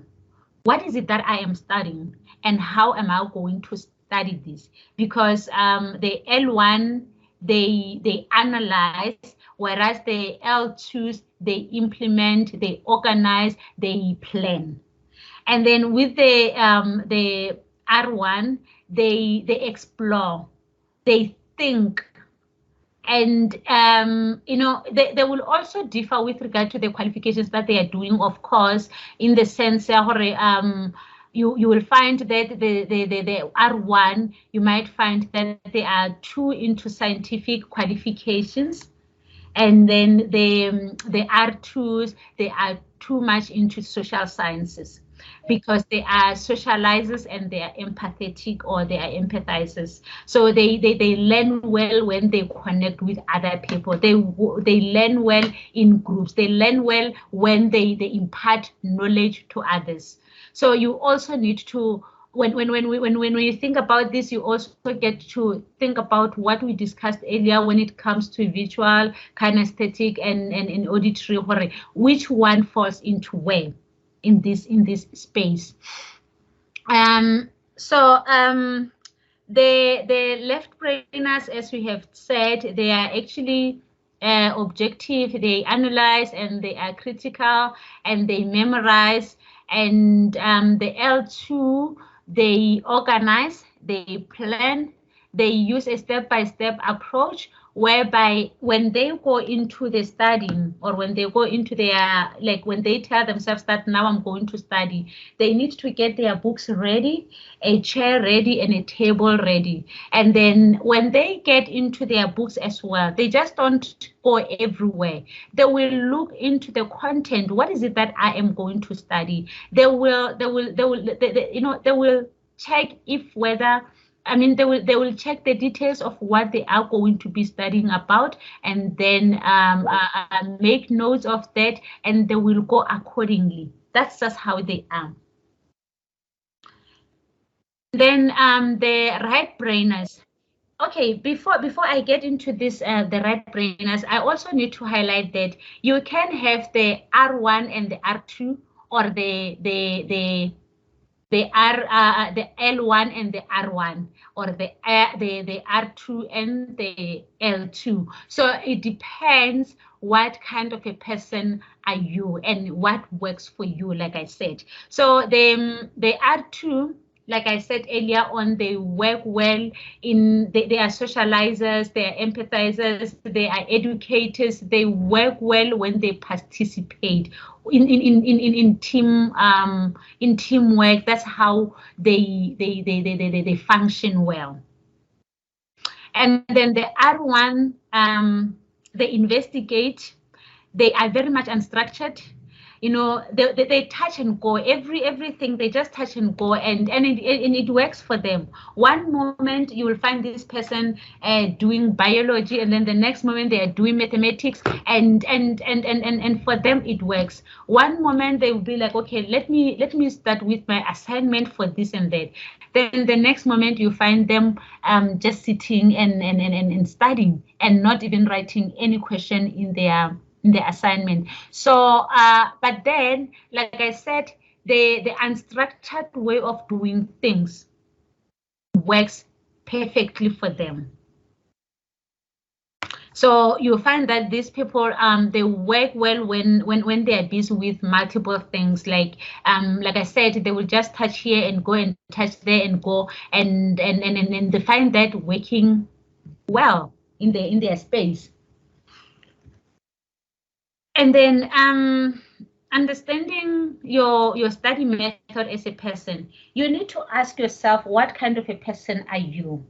What is it that I am studying, and how am I going to study this? Because the L1, they analyze, whereas the L2s, they implement, they organize, they plan. And then with the R1, they explore, they think, and they will also differ with regard to the qualifications that they are doing, of course, in the sense you will find that the R1, you might find that they are too into scientific qualifications, and then the R2s, they are too much into social sciences, because they are socializers and they are empathetic, or they are empathizers. So they learn well when they connect with other people. They learn well in groups. They learn well when they impart knowledge to others. So you also need to, when you think about this, you also get to think about what we discussed earlier when it comes to visual, kinesthetic, and auditory. Which one falls into where in this space? The left brainers, as we have said, they are actually objective. They analyze, and they are critical, and they memorize. And the L2, they organize, they plan, they use a step-by-step approach, whereby when they go into the studying, or when they go into their, like when they tell themselves that now I'm going to study, they need to get their books ready, a chair ready, and a table ready. And then when they get into their books as well, they just don't go everywhere. They will look into the content. What is it that I am going to study? They will check if whether I mean, they will check the details of what they are going to be studying about, and then make notes of that, and they will go accordingly. That's just how they are. Then the right brainers. Okay, before I get into this, the right brainers, I also need to highlight that you can have the R1 and the R2, or the L1 and the R1, or the R2 and the L2. So it depends what kind of a person are you and what works for you, like I said. So the R2, like I said earlier on, they work well in, they are socializers, they are empathizers, they are educators, they work well when they participate in teamwork. That's how they function well. And then the R1, they investigate, they are very much unstructured. You know, they touch and go, everything, they just touch and go, and it works for them. One moment you will find this person doing biology, and then the next moment they are doing mathematics, and for them it works. One moment they will be like, okay, let me start with my assignment for this and that. Then the next moment you find them just sitting and studying, and not even writing any question in their assignment. So, but then, like I said, the unstructured way of doing things works perfectly for them. So you find that these people, they work well when they are busy with multiple things. Like I said, they will just touch here and go, and touch there and go, and they find that working well in their space. And then understanding your study method as a person, you need to ask yourself, what kind of a person are you?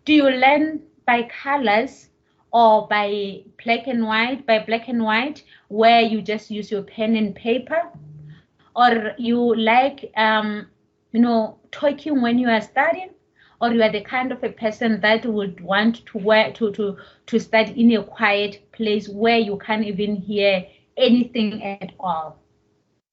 Do you learn by colors, or by black and white, where you just use your pen and paper? Or you like talking when you are studying? Or you are the kind of a person that would want to study in a quiet place where you can't even hear anything at all,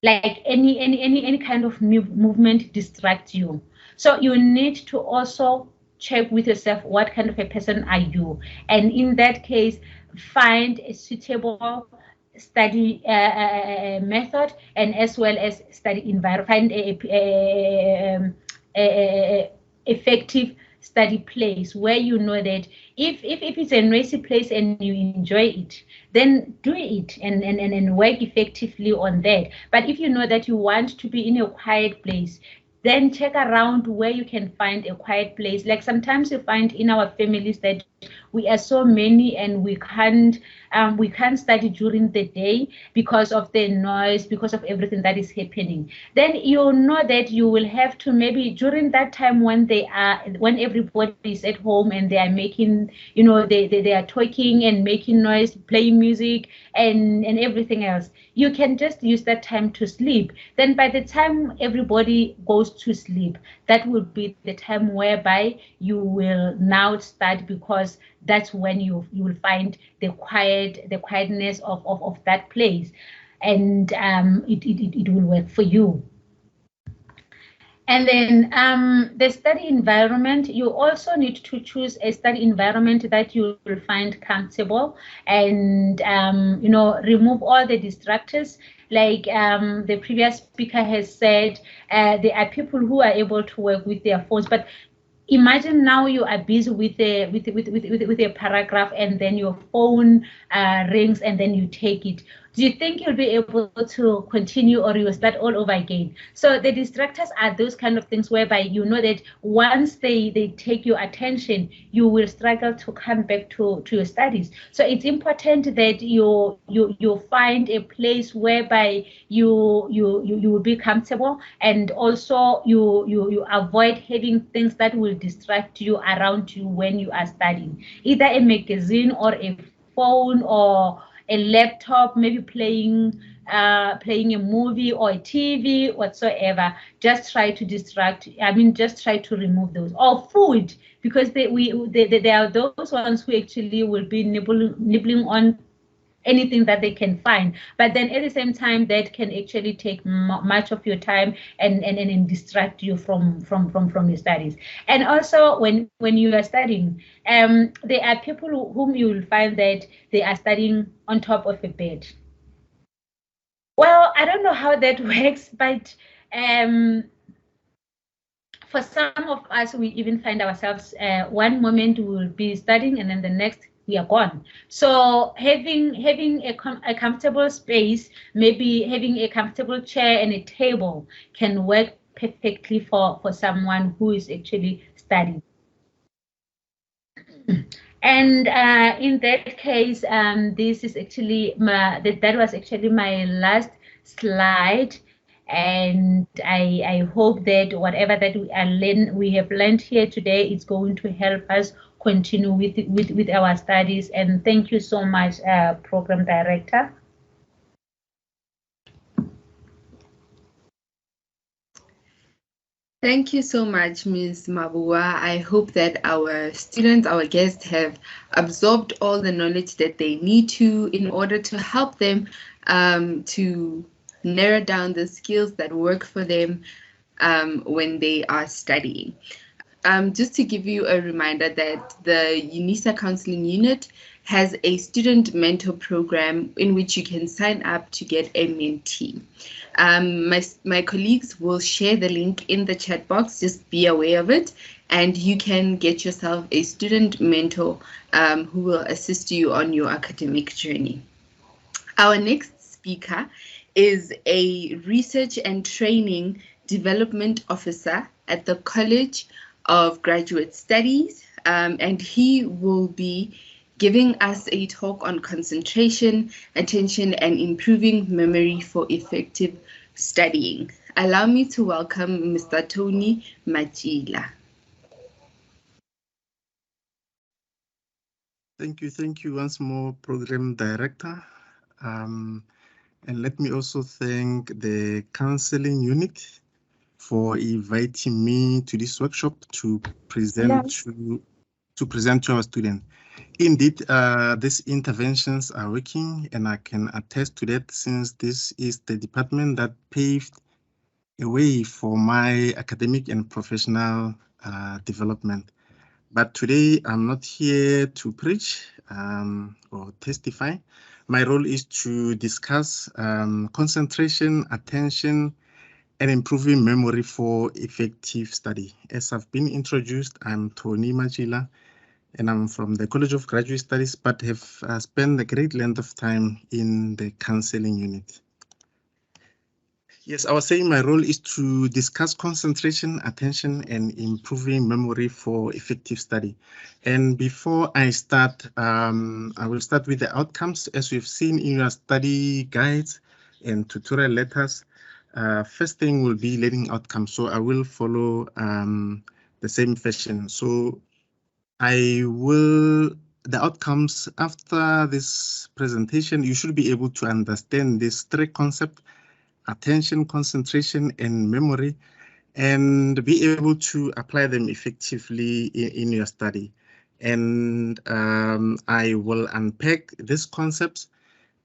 like any kind of movement distracts you? So you need to also check with yourself, what kind of a person are you? And in that case, find a suitable study method, and as well as study environment. Find a effective study place where you know that if it's a noisy place and you enjoy it, then do it and work effectively on that. But if you know that you want to be in a quiet place, then check around where you can find a quiet place. Like sometimes you find in our families that we are so many, and we can't study during the day because of the noise, because of everything that is happening. Then you know that you will have to, maybe during that time when everybody is at home and they are making, they are talking and making noise, playing music and everything else, you can just use that time to sleep. Then by the time everybody goes to sleep, that will be the time whereby you will now start, because that's when you will find the quietness of that place, and it will work for you. And then the study environment, you also need to choose a study environment that you will find comfortable, and remove all the distractors. Like the previous speaker has said, there are people who are able to work with their phones, but imagine now you are busy with a paragraph, and then your phone rings, and then you take it. Do you think you'll be able to continue, or you'll start all over again? So the distractors are those kind of things whereby you know that once they take your attention, you will struggle to come back to your studies. So it's important that you find a place whereby you will be comfortable, and also you avoid having things that will distract you around you when you are studying, either a magazine or a phone or a laptop, maybe playing a movie or a TV, whatsoever. Just try to distract. I mean, just try to remove those. Or food, because there are those ones who actually will be nibbling on anything that they can find, but then at the same time that can actually take much of your time and distract you from your studies. And also when you are studying, there are people whom you will find that they are studying on top of a bed. Well, I don't know how that works, but for some of us, we even find ourselves one moment we will be studying and then the next we are gone. So having a comfortable space, maybe having a comfortable chair and a table can work perfectly for someone who is actually studying. And in that case, this is actually that was actually my last slide. And I hope that whatever that we have learned here today is going to help us continue with our studies. And thank you so much, Program Director. Thank you so much, Ms. Mabua. I hope that our students, our guests, have absorbed all the knowledge that they need to in order to help them to narrow down the skills that work for them when they are studying. Just to give you a reminder that the UNISA Counseling Unit has a student mentor program in which you can sign up to get a mentee. My colleagues will share the link in the chat box, just be aware of it, and you can get yourself a student mentor who will assist you on your academic journey. Our next speaker is a research and training development officer at the College of Graduate Studies, and he will be giving us a talk on concentration, attention, and improving memory for effective studying. Allow me to welcome Mr. Tony Machila. Thank you once more, Program Director. And let me also thank the Counseling Unit for inviting me to this workshop to present to our students. Indeed, these interventions are working, and I can attest to that, since this is the department that paved a way for my academic and professional development. But today I'm not here to preach or testify. My role is to discuss concentration, attention, and improving memory for effective study. As I've been introduced, I'm Tony Machila, and I'm from the College of Graduate Studies, but have spent a great length of time in the counseling unit. Yes, I was saying my role is to discuss concentration, attention, and improving memory for effective study. And before I start, I will start with the outcomes. As we've seen in your study guides and tutorial letters, first thing will be learning outcomes. So I will follow the same fashion. So the outcomes after this presentation, you should be able to understand these three concepts: attention, concentration, and memory, and be able to apply them effectively in your study. And I will unpack these concepts,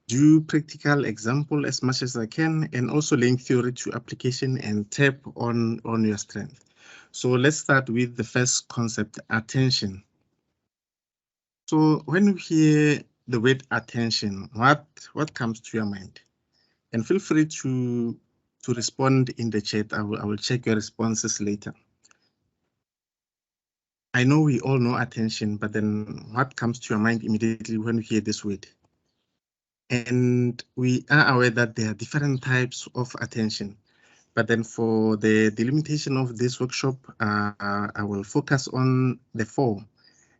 do practical example as much as I can, and also link theory to application and tap on your strength. So let's start with the first concept, attention. So when you hear the word attention, what comes to your mind? And feel free to respond in the chat. I will check your responses later. I know we all know attention, but then what comes to your mind immediately when you hear this word? And we are aware that there are different types of attention, but then for the delimitation of this workshop, I will focus on the four: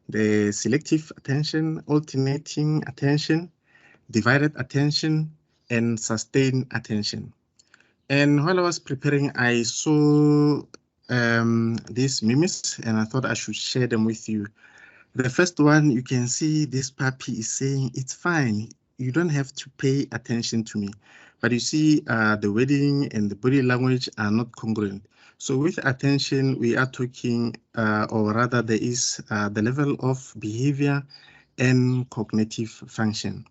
the selective attention, alternating attention, divided attention, and sustained attention. And while I was preparing, I saw these memes, and I thought I should share them with you. The first one, you can see this puppy is saying, "It's fine. you don't have to pay attention to me. But you see, the wording and the body language are not congruent. So with attention, we are talking, or rather there is the level of behavior and cognitive function.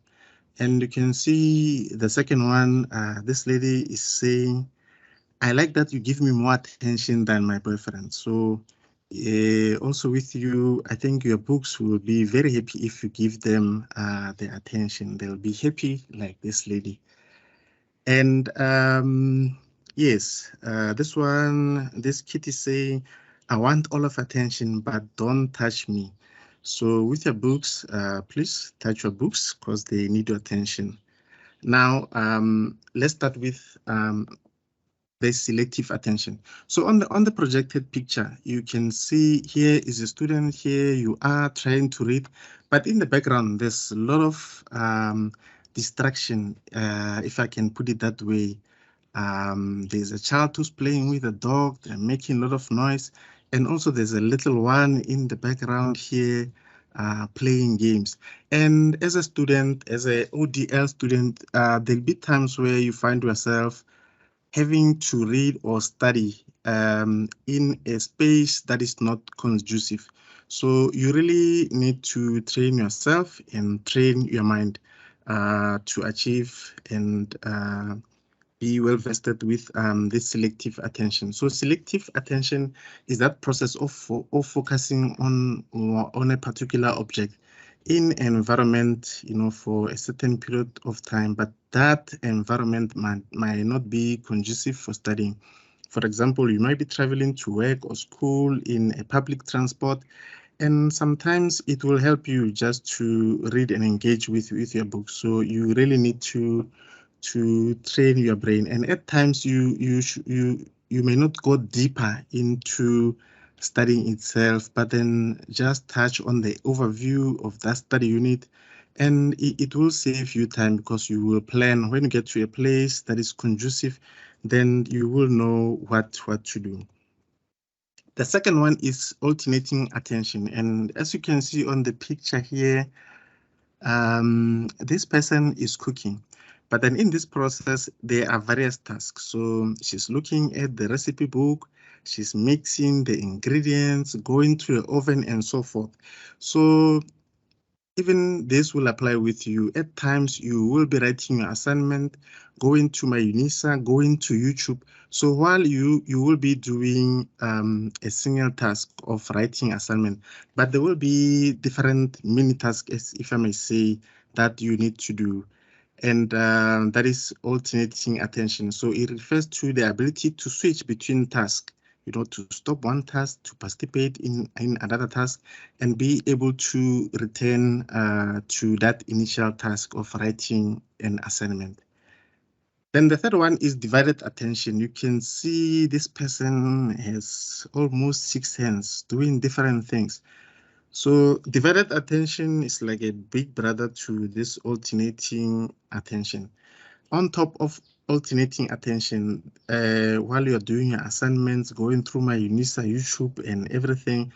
And you can see the second one, this lady is saying, I like that you give me more attention than my boyfriend. So also with you, I think your books will be very happy if you give them the attention. They'll be happy like this lady. And yes, this kid is saying, I want all of attention, but don't touch me. So with your books, please touch your books because they need your attention. Now, let's start with the selective attention. So on the projected picture, you can see here is a student, here you are trying to read, but in the background, there's a lot of distraction, if I can put it that way. There's a child who's playing with a dog, they're making a lot of noise. And also there's a little one in the background here playing games. And as a student, as a ODL student, there'll be times where you find yourself having to read or study in a space that is not conducive. So you really need to train yourself and train your mind to achieve and be well vested with this selective attention. So selective attention is that process of focusing on a particular object in an environment, for a certain period of time, but that environment might not be conducive for studying. For example, you might be traveling to work or school in a public transport, and sometimes it will help you just to read and engage with your book. So you really need to train your brain, and at times you may not go deeper into studying itself, but then just touch on the overview of that study unit, and it will save you time because you will plan when you get to a place that is conducive, then you will know what to do. The second one is alternating attention, and as you can see on the picture here, this person is cooking. But then in this process, there are various tasks. So she's looking at the recipe book, she's mixing the ingredients, going to the oven and so forth. So even this will apply with you. At times, you will be writing your assignment, going to my UNISA, going to YouTube. So while you will be doing a single task of writing assignment, but there will be different mini tasks, if I may say, that you need to do. And that is alternating attention. So it refers to the ability to switch between tasks, to stop one task, to participate in another task, and be able to return to that initial task of writing an assignment. Then the third one is divided attention. You can see this person has almost 6 hands doing different things. So divided attention is like a big brother to this alternating attention. On top of alternating attention, while you're doing your assignments, going through my UNISA, YouTube and everything,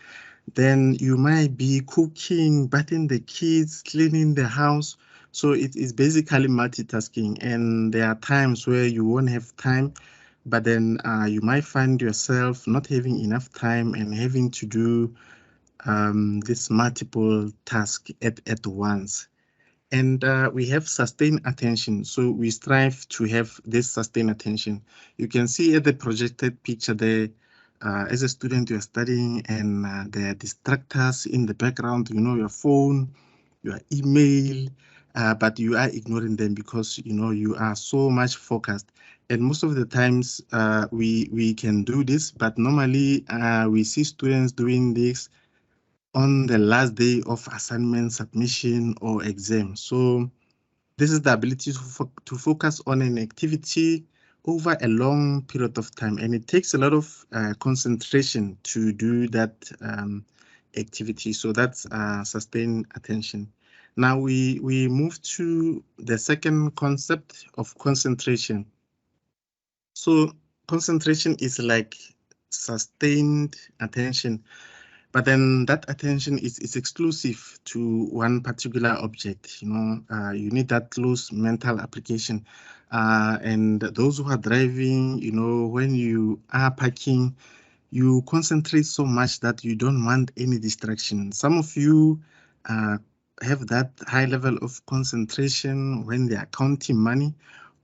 then you might be cooking, bathing the kids, cleaning the house. So it is basically multitasking, and there are times where you won't have time, but then you might find yourself not having enough time and having to do this multiple task at once. And we have sustained attention. So we strive to have this sustained attention. You can see at the projected picture there, as a student, you're studying and there are distractors in the background, your phone, your email, but you are ignoring them because, you are so much focused. And most of the times we can do this, but normally we see students doing this on the last day of assignment submission or exam. So this is the ability to focus on an activity over a long period of time, and it takes a lot of concentration to do that activity. So that's sustained attention. Now we move to the second concept of concentration. So concentration is like sustained attention. But then that attention is exclusive to one particular object. You need that close mental application. And those who are driving, when you are parking, you concentrate so much that you don't want any distraction. Some of you have that high level of concentration when they are counting money,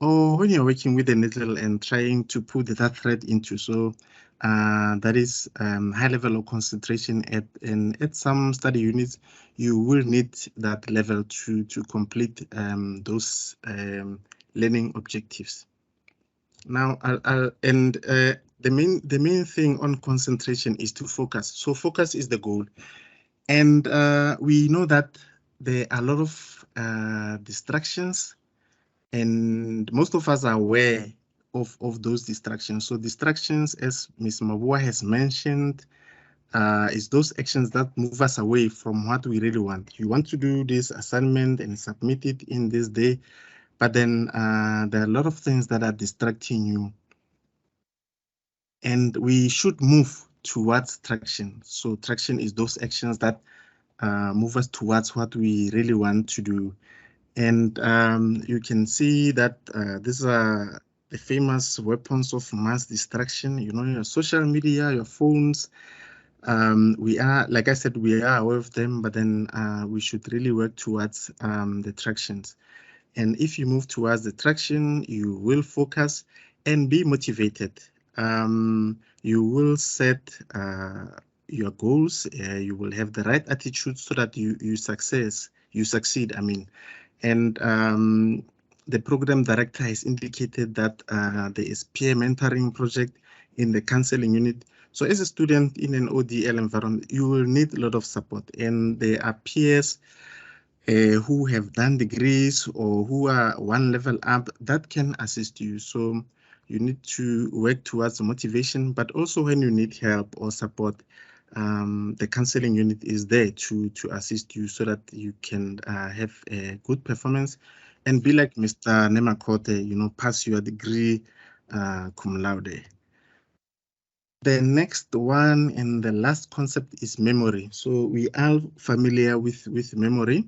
or when you're working with a needle and trying to put that thread into. So that is high level of concentration at some study units. You will need that level to complete those learning objectives. Now, the main thing on concentration is to focus. So focus is the goal, and we know that there are a lot of distractions, and most of us are aware of those distractions. So distractions, as Ms. Mabua has mentioned, is those actions that move us away from what we really want. You want to do this assignment and submit it in this day, but then there are a lot of things that are distracting you. And we should move towards traction. So traction is those actions that move us towards what we really want to do. And you can see that these are the famous weapons of mass distraction, your social media, your phones. We are, like I said, we are aware of them, but then we should really work towards the tractions. And if you move towards the traction, you will focus and be motivated. You will set your goals. You will have the right attitude so that you succeed. And the program director has indicated that there is peer mentoring project in the counseling unit. So as a student in an ODL environment, you will need a lot of support, and there are peers who have done degrees or who are one level up that can assist you. So you need to work towards motivation, but also when you need help or support, the counseling unit is there to assist you so that you can have a good performance and be like Mr. Namakota, pass your degree cum laude. The next one and the last concept is memory. So we are familiar with memory.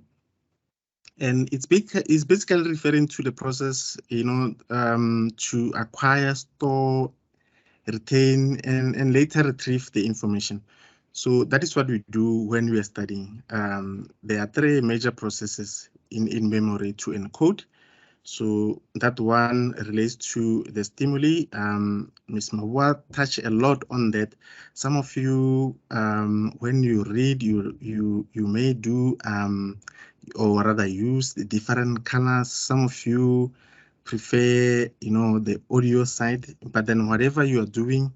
And it's basically referring to the process, to acquire, store, retain, and later retrieve the information. So that is what we do when we are studying. There are three major processes in memory: to encode. So that one relates to the stimuli. Ms. Mawar touched a lot on that. Some of you, when you read, you may do or rather use the different colors. Some of you prefer, the audio side, but then whatever you are doing,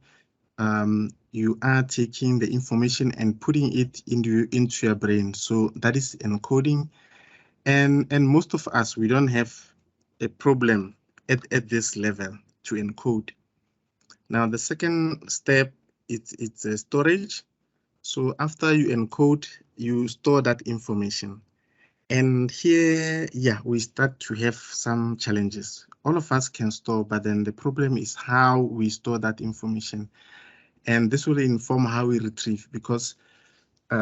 you are taking the information and putting it into your brain. So that is encoding. And most of us, we don't have a problem at this level to encode. Now, the second step, it's a storage. So after you encode, you store that information. And here, we start to have some challenges. All of us can store, but then the problem is how we store that information. And this will inform how we retrieve, because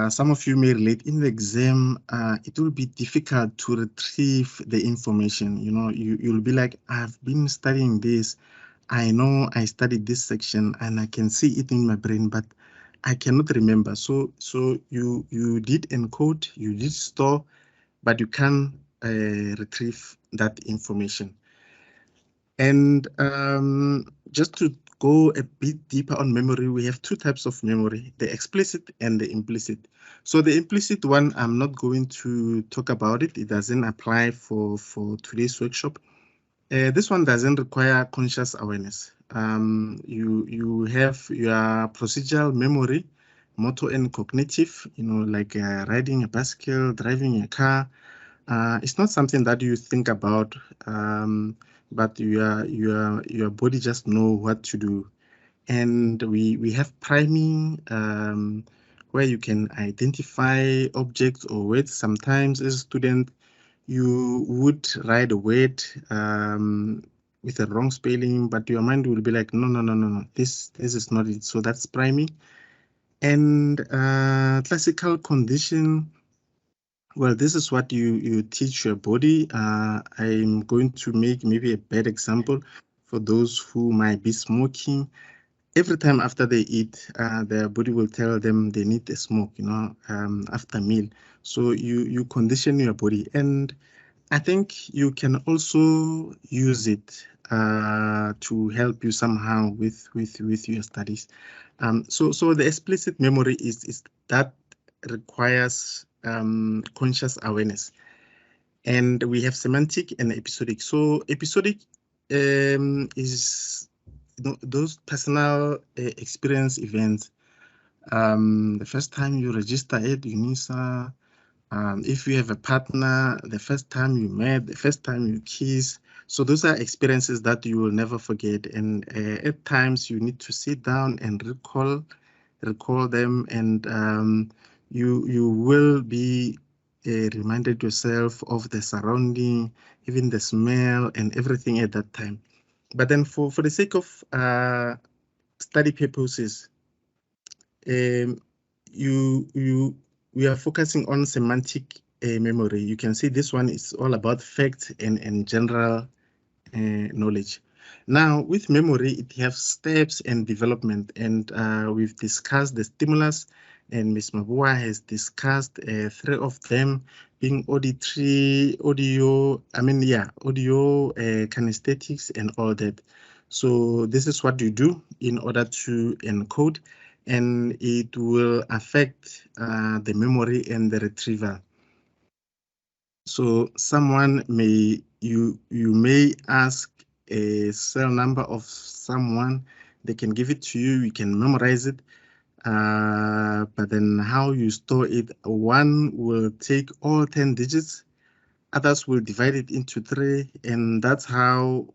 some of you may relate in the exam, it will be difficult to retrieve the information. You'll be like, I've been studying this. I know I studied this section and I can see it in my brain, but I cannot remember. So you did encode, you did store, but you can retrieve that information. And just to go a bit deeper on memory, we have two types of memory: the explicit and the implicit. So the implicit one, I'm not going to talk about it. It doesn't apply for today's workshop. This one doesn't require conscious awareness. You have your procedural memory, motor and cognitive, like riding a bicycle, driving a car. It's not something that you think about, but your body just know what to do. And we have priming, where you can identify objects or words. Sometimes as a student, you would write a word with a wrong spelling, but your mind will be like, no, this is not it. So that's priming. And classical condition, well, this is what you teach your body. I'm going to make maybe a bad example for those who might be smoking. Every time after they eat, their body will tell them they need a smoke, after meal. So you condition your body, and I think you can also use it to help you somehow with your studies. So the explicit memory is that requires conscious awareness, and we have semantic and episodic. So episodic is those personal experience events. The first time you register at UNISA, if you have a partner, the first time you met, the first time you kiss. So those are experiences that you will never forget. And at times you need to sit down and recall them, and you will be reminded yourself of the surrounding, even the smell and everything at that time. But then for the sake of study purposes, we are focusing on semantic memory. You can see this one is all about facts and general knowledge. Now, with memory, it has steps and development, and we've discussed the stimulus, and Ms. Mabua has discussed 3 of them, being auditory, audio, kinesthetics and all that. So this is what you do in order to encode, and it will affect the memory and the retrieval. So someone may, you may ask a cell number of someone, they can give it to you, you can memorize it, but then how you store it, one will take all 10 digits, others will divide it into 3, and that's how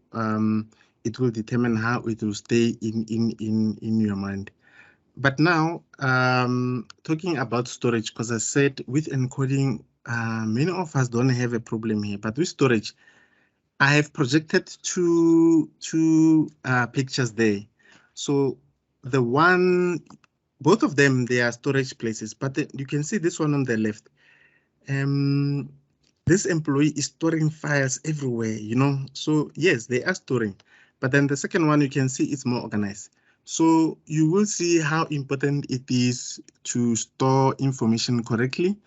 it will determine how it will stay in your mind. But now, talking about storage, because I said with encoding, many of us don't have a problem here, but with storage, I have projected two pictures there. So the one, both of them, they are storage places, but you can see this one on the left. This employee is storing files everywhere, so yes, they are storing, but then the second one you can see it's more organized. So you will see how important it is to store information correctly.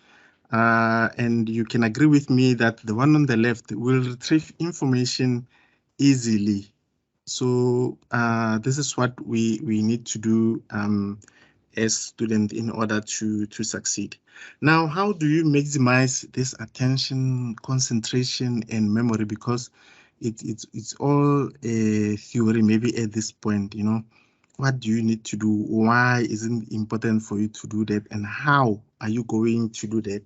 And you can agree with me that the one on the left will retrieve information easily. So this is what we need to do as students in order to succeed. Now, how do you maximize this attention, concentration, and memory? Because it's all a theory maybe at this point, What do you need to do? Why isn't it important for you to do that? And how are you going to do that?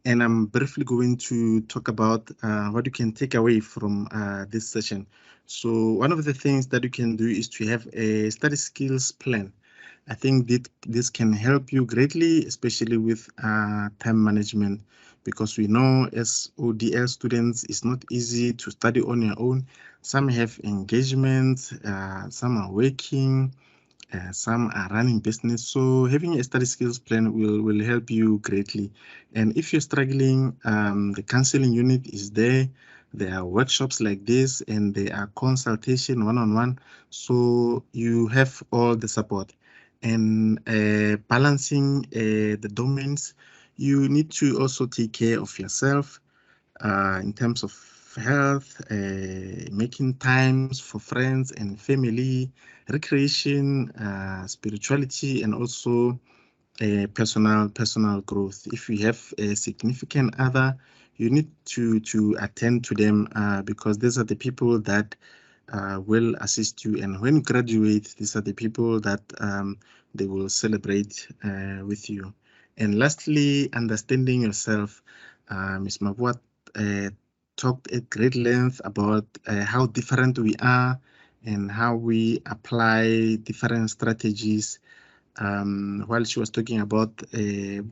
And I'm briefly going to talk about what you can take away from this session. So one of the things that you can do is to have a study skills plan. I think that this can help you greatly, especially with time management, because we know as ODL students, it's not easy to study on your own. Some have engagements, some are working, some are running business. So having a study skills plan will help you greatly. And if you're struggling, the counseling unit is there. There are workshops like this, and there are consultation one-on-one. So you have all the support. And balancing the domains, you need to also take care of yourself in terms of health, making times for friends and family, recreation, spirituality, and also personal growth. If you have a significant other, you need to attend to them because these are the people that will assist you. And when you graduate, these are the people that they will celebrate with you. And lastly, understanding yourself. Ms. Mabua talked at great length about how different we are and how we apply different strategies while she was talking about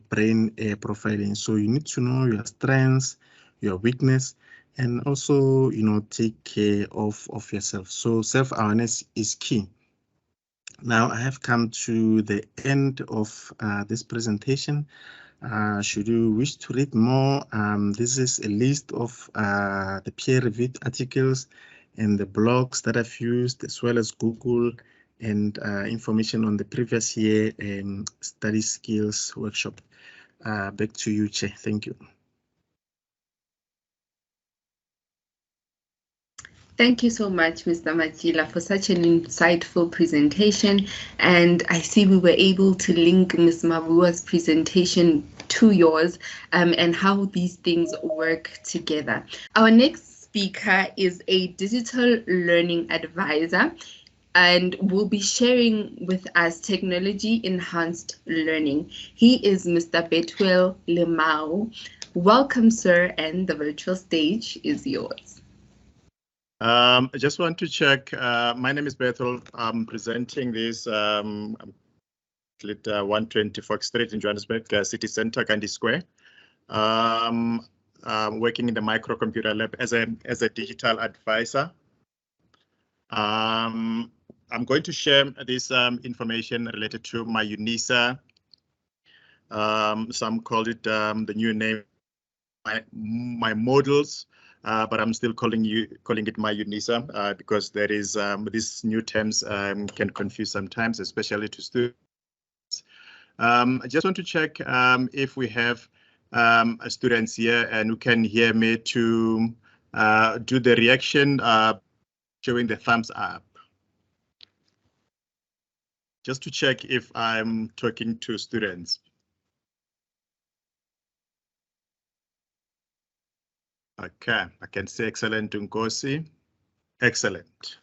brain profiling. So you need to know your strengths, your weakness, and also, take care of yourself. So self-awareness is key. Now I have come to the end of this presentation. Should you wish to read more, this is a list of the peer-reviewed articles and the blogs that I've used, as well as Google and information on the previous year study skills workshop. Back to you, Che. Thank you. Thank you so much, Mr. Matila, for such an insightful presentation. And I see we were able to link Ms. Mabua's presentation to yours and how these things work together. Our next speaker is a digital learning advisor and will be sharing with us technology-enhanced learning. He is Mr. Bethuel Lemao. Welcome, sir, and the virtual stage is yours. I just want to check. My name is Bethuel. I'm presenting this at 120 Fox Street in Johannesburg, City Center, Gandhi Square. I'm working in the microcomputer lab as a digital advisor. I'm going to share this information related to my UNISA. Some call it the new name, my models. But I'm still calling it my UNISA because there is these new terms can confuse sometimes, especially to students. I just want to check if we have students here and who can hear me to do the reaction, showing the thumbs up. Just to check if I'm talking to students. Okay, I can say excellent, Nkosi. Excellent.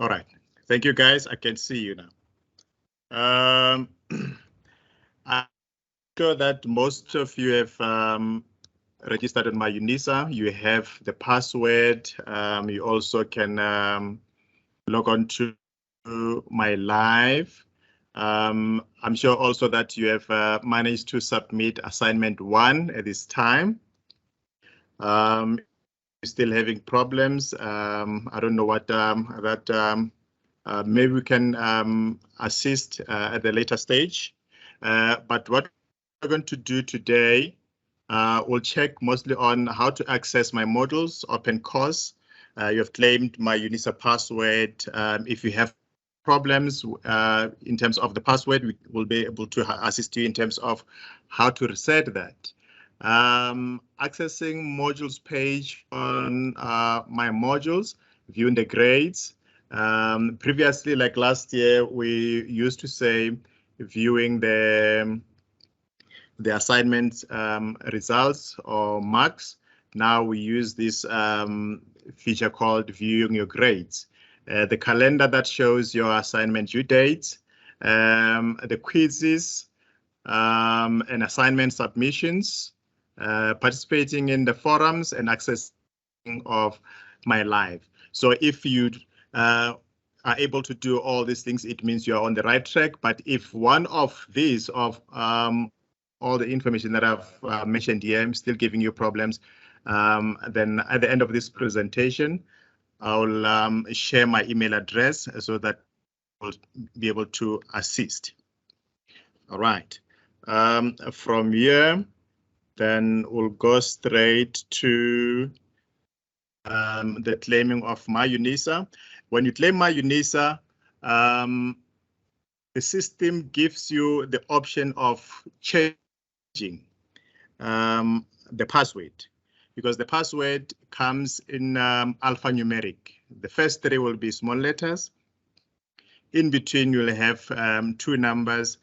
All right, thank you guys. I can see you now. I'm sure that most of you have registered on my UNISA. You have the password. You also can log on to my live. I'm sure also that you have managed to submit assignment 1 at this time. Still having problems. I don't know what maybe we can assist at the later stage. But what we're going to do today, we'll check mostly on how to access my modules, open course. You have claimed my UNISA password. If you have problems in terms of the password, we will be able to assist you in terms of how to reset that. Accessing modules page on my modules, viewing the grades. Previously, like last year, we used to say viewing the assignment results or marks. Now we use this feature called viewing your grades. The calendar that shows your assignment due dates, the quizzes, and assignment submissions, participating in the forums and accessing of my live. So if you are able to do all these things, it means you're on the right track. But if one of these all the information that I've mentioned here, I'm still giving you problems, then at the end of this presentation, I'll share my email address so that we'll be able to assist. All right. From here, then we'll go straight to the claiming of my UNISA. When you claim my UNISA, the system gives you the option of changing the password, because the password comes in alphanumeric. The first 3 will be small letters. In between, you'll have 2 numbers,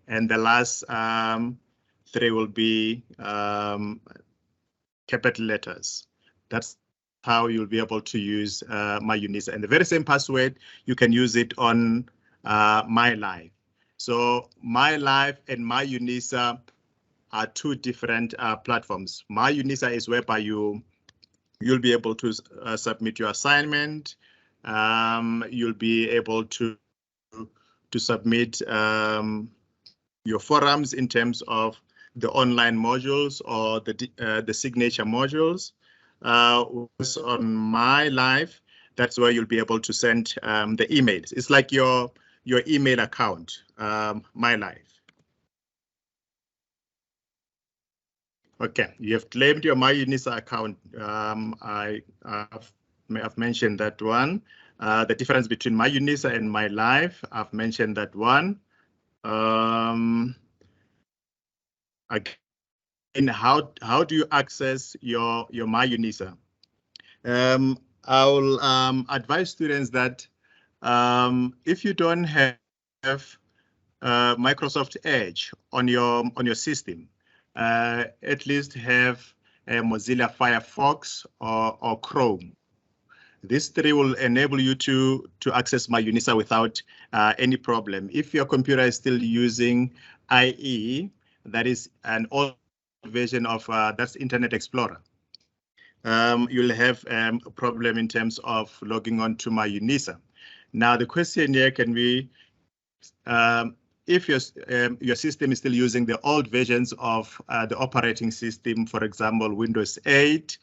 and the last 3 will be capital letters. That's how you'll be able to use my UNISA. And the very same password, you can use it on my live. So my live and my UNISA are 2 different platforms. My UNISA is whereby you'll be able to submit your assignment. You'll be able to submit your forums in terms of the online modules or the signature modules. On my live, that's where you'll be able to send the emails. It's like your email account, My Life. Okay, you have claimed your MyUNISA account. I may have mentioned that one. The difference between MyUNISA and My Life, I've mentioned that one. Again, how do you access your MyUNISA? I'll advise students that if you don't have Microsoft Edge on your system, at least have Mozilla Firefox or Chrome. These three will enable you to access MyUNISA without any problem. If your computer is still using IE, that is an old version of that's Internet Explorer, you'll have a problem in terms of logging on to MyUNISA. Now the question here can be, if your system is still using the old versions of the operating system, for example, Windows 8,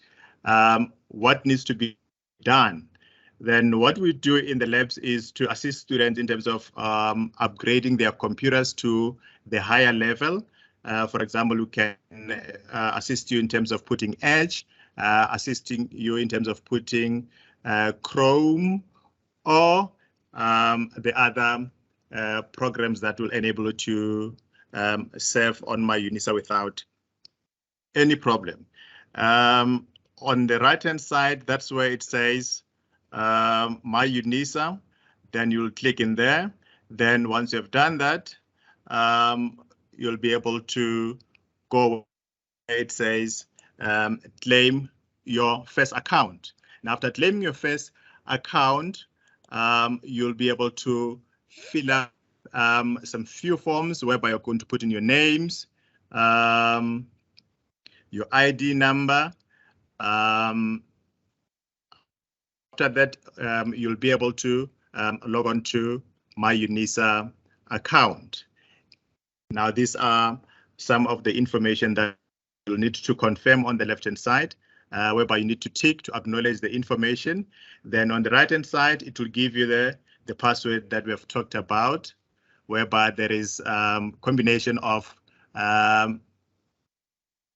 what needs to be done? Then what we do in the labs is to assist students in terms of upgrading their computers to the higher level. For example, we can assist you in terms of putting Edge, assisting you in terms of putting Chrome or the other programs that will enable you to serve on MyUNISA without any problem. On the right-hand side, that's where it says MyUNISA. Then you'll click in there. Then once you've done that, you'll be able to go where it says claim your first account. Now, after claiming your first account, you'll be able to fill up some few forms whereby you're going to put in your names, your ID number. After that, you'll be able to log on to MyUNISA account. Now, these are some of the information that you'll need to confirm on the left-hand side, whereby you need to tick to acknowledge the information. Then on the right-hand side, it will give you the password that we have talked about, whereby there is combination of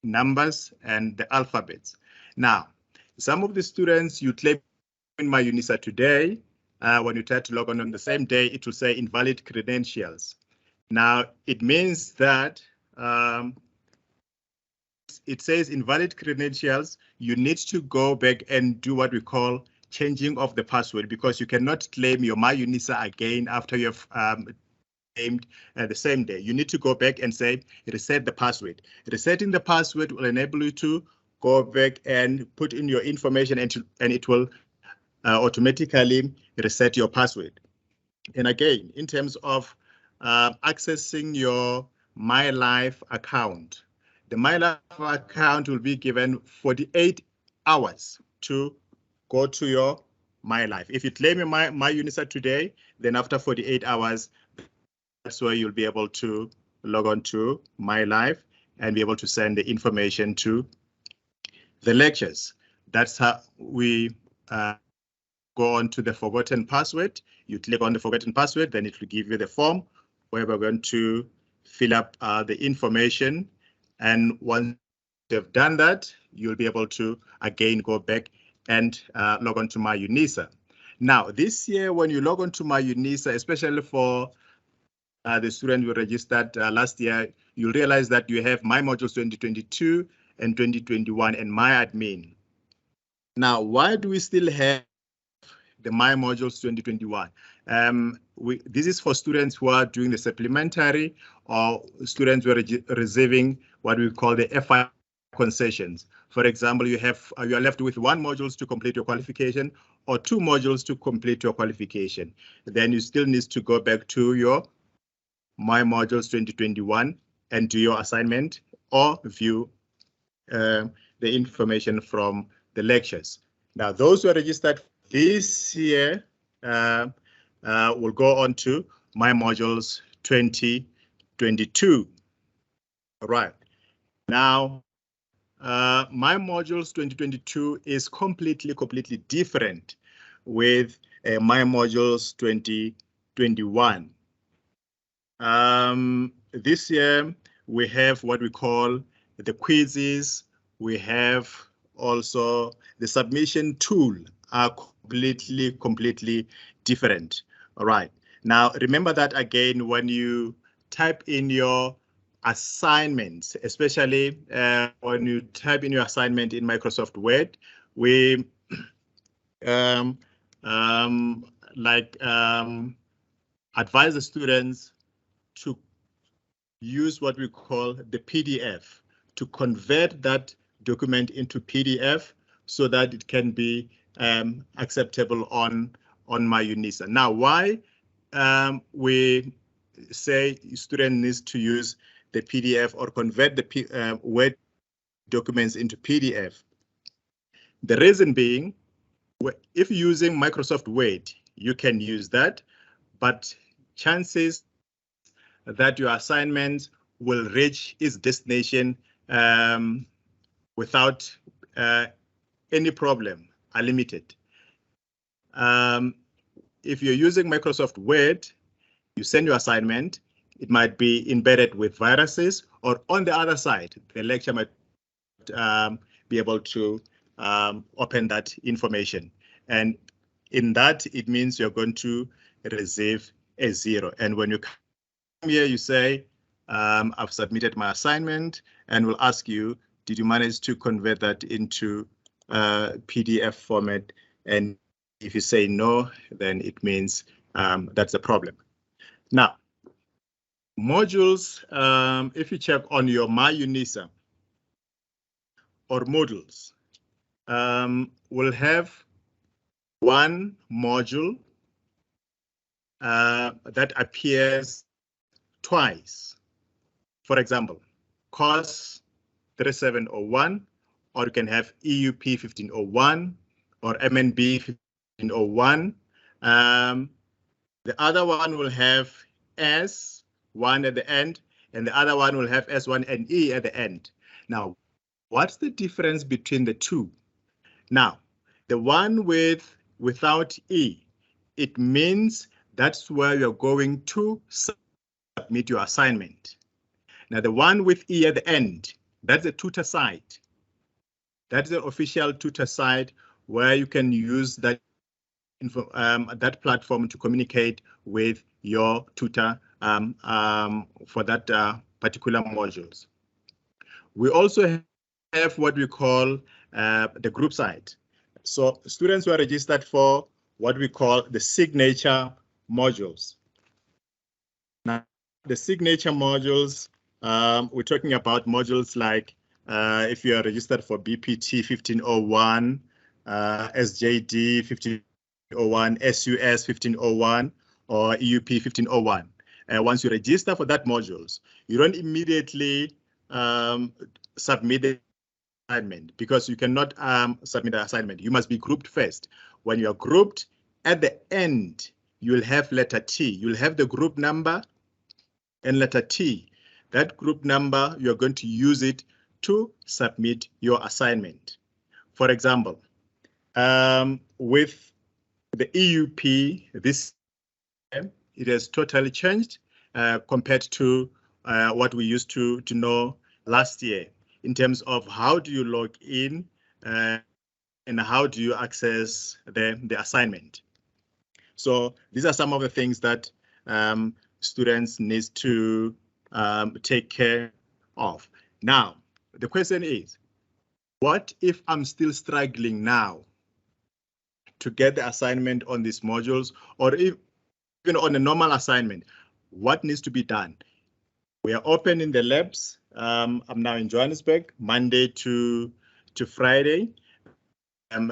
numbers and the alphabets. Now, some of the students you claim in MyUNISA today, when you try to log on the same day, it will say invalid credentials. Now, it means that it says invalid credentials. You need to go back and do what we call changing of the password, because you cannot claim your MyUNISA again after you've claimed the same day. You need to go back and say reset the password. Resetting the password will enable you to go back and put in your information, and it will automatically reset your password. And again, in terms of accessing your My Life account, the My Life account will be given 48 hours to go to your My Life. If you claim your MyUNISA today, then after 48 hours, that's where you'll be able to log on to My Life and be able to send the information to the lectures. That's how we go on to the forgotten password. You click on the forgotten password, then it will give you the form where we're going to fill up the information. And once you've done that, you'll be able to again go back and log on to MyUNISA. Now, this year, when you log on to MyUNISA, especially for the student who registered last year, you'll realize that you have My Modules 2022 and 2021 and My Admin. Now, why do we still have the My Modules 2021? This is for students who are doing the supplementary or students who are receiving what we call the FI concessions. For example, you are left with 1 module to complete your qualification or 2 modules to complete your qualification. Then you still need to go back to your My Modules 2021 and do your assignment or view the information from the lectures. Now, those who are registered this year will go on to My Modules 2022. All right. Now, My Modules 2022 is completely different. with My Modules 2021. This year, we have what we call the quizzes. We have also the submission tool are completely different. All right. Now, remember that again, when you type in your assignments, especially when you type in your assignment in Microsoft Word, we advise the students to use what we call the PDF to convert that document into PDF so that it can be acceptable on my UNISA. Now, why we say student needs to use the PDF or convert the Word documents into PDF? The reason being, if using Microsoft Word, you can use that, but chances that your assignment will reach its destination without any problem are limited. If you're using Microsoft Word, you send your assignment, it might be embedded with viruses, or on the other side, the lecturer might be able to open that information. And in that, it means you're going to receive a 0. And when you come here, you say, I've submitted my assignment, and we'll ask you, did you manage to convert that into PDF format? And if you say no, then it means that's a problem. Now, modules, if you check on your My UNISA or modules, will have one module that appears twice. For example, course 3701, or you can have EUP 1501 or MNB 1501. The other one will have S1 at the end, and the other one will have S1 and E at the end. Now, what's the difference between the two? Now, the one without E, it means that's where you're going to submit your assignment. Now, the one with E at the end, that's the tutor site. That's the official tutor site where you can use that that platform to communicate with your tutor for that particular modules. We also have what we call the group site. So students who are registered for what we call the signature modules. Now, the signature modules, we're talking about modules like if you are registered for BPT 1501, SJD 1501, SUS 1501, or EUP 1501. Once you register for that modules, you don't immediately submit the assignment, because you cannot submit the assignment. You must be grouped first. When you are grouped, at the end, you'll have letter T. You'll have the group number and letter T. That group number, you're going to use it to submit your assignment. For example, with the EUP, this it has totally changed compared to what we used to know last year in terms of how do you log in and how do you access the assignment. So these are some of the things that students need to take care of. Now, the question is, what if I'm still struggling now to get the assignment on these modules, or even on a normal assignment? What needs to be done? We are open in the labs. I'm now in Johannesburg, Monday to Friday.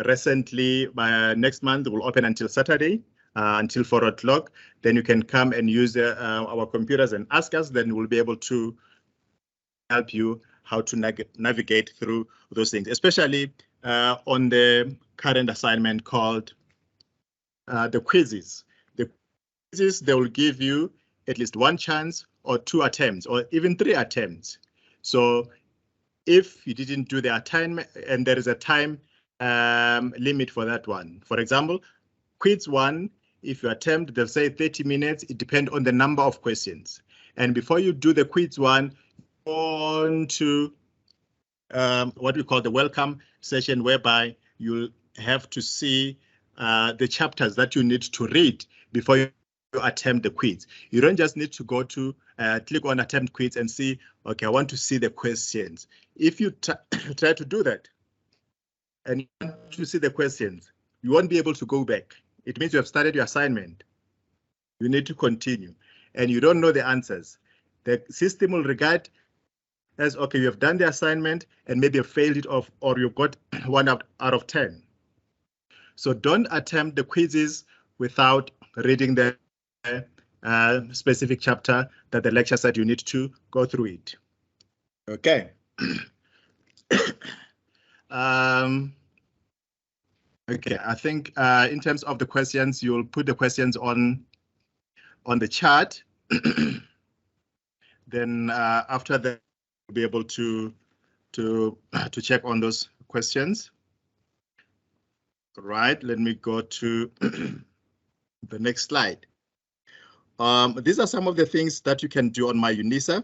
Recently, by next month, we'll open until Saturday, until 4 o'clock. Then you can come and use our computers and ask us. Then we'll be able to help you how to navigate through those things, especially on the current assignment called the quizzes. The quizzes, they will give you at least one chance or 2 attempts or even 3 attempts. So if you didn't do the assignment and there is a time limit for that one, for example, quiz 1, if you attempt, they'll say 30 minutes. It depends on the number of questions. And before you do the quiz 1, on to what we call the welcome session, whereby you'll have to see the chapters that you need to read before you attempt the quiz. You don't just need to go to click on attempt quiz and see, okay, I want to see the questions. If you try to do that and you want to see the questions, you won't be able to go back. It means you have started your assignment. You need to continue and you don't know the answers. The system will regard as, okay, you have done the assignment and maybe you failed it off, or you got 1 out of 10. So don't attempt the quizzes without reading the specific chapter that the lecture said you need to go through it. Okay. Okay, I think in terms of the questions, you'll put the questions on the chart. Then after that, you'll be able to check on those questions. Right, let me go to the next slide. These are some of the things that you can do on My UNISA.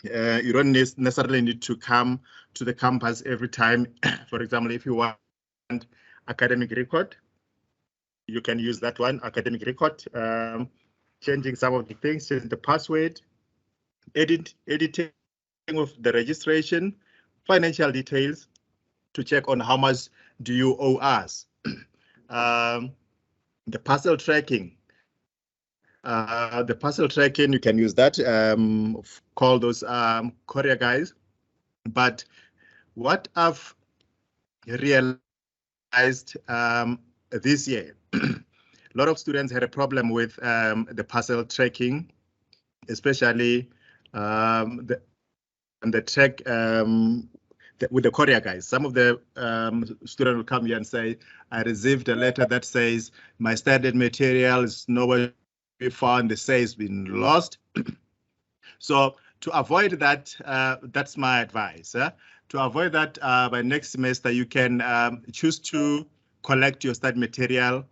You don't necessarily need to come to the campus every time. For example, if you want academic record, you can use that one, academic record, changing some of the things, changing the password, editing of the registration, financial details to check on how much do you owe us. The parcel tracking. The parcel tracking, you can use that, call those courier guys. But what I've realized this year, a lot of students had a problem with the parcel tracking, especially the track with the courier guys. Some of the students will come here and say, I received a letter that says my studied material is nowhere to be found, they say it's been lost. So to avoid that, that's my advice. To avoid that, by next semester, you can choose to collect your study material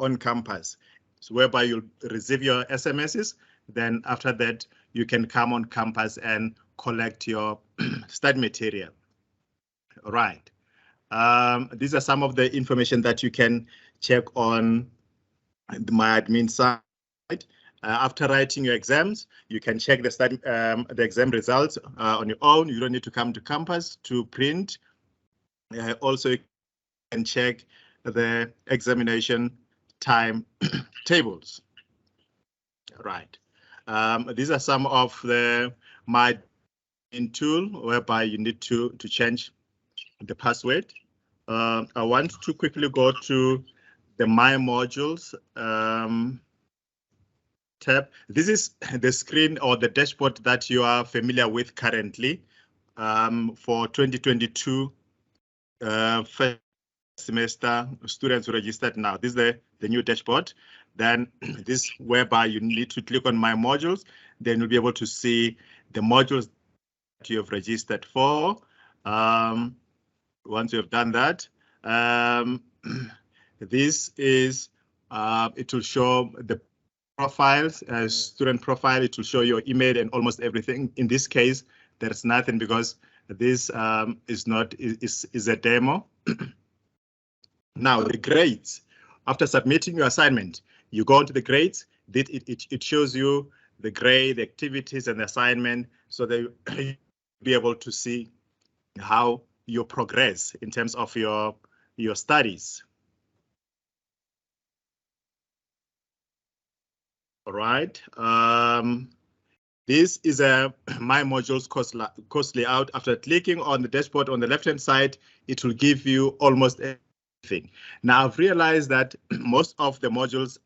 on campus, so whereby you'll receive your SMSs. Then after that, you can come on campus and collect your study material. All right. These are some of the information that you can check on my admin side. After writing your exams, you can check the exam results on your own. You don't need to come to campus to print. Also, you can check the examination time tables. Right. These are some of the my tool whereby you need to change the password. I want to quickly go to the My Modules tab. This is the screen or the dashboard that you are familiar with currently for 2022 first semester students registered now. This is the new dashboard. Then this whereby you need to click on My Modules. Then you'll be able to see the modules that you have registered for. Once you have done that, this is it will show the profiles, student profile. It will show your email and almost everything. In this case, there's nothing because this is a demo. Now the grades. After submitting your assignment, you go into the grades. It shows you the grade, the activities, and the assignment, so that you'll be able to see how you progress in terms of your studies. All right. This is a My Modules course layout. After clicking on the dashboard on the left-hand side, it will give you almost everything. Now, I've realized that most of the modules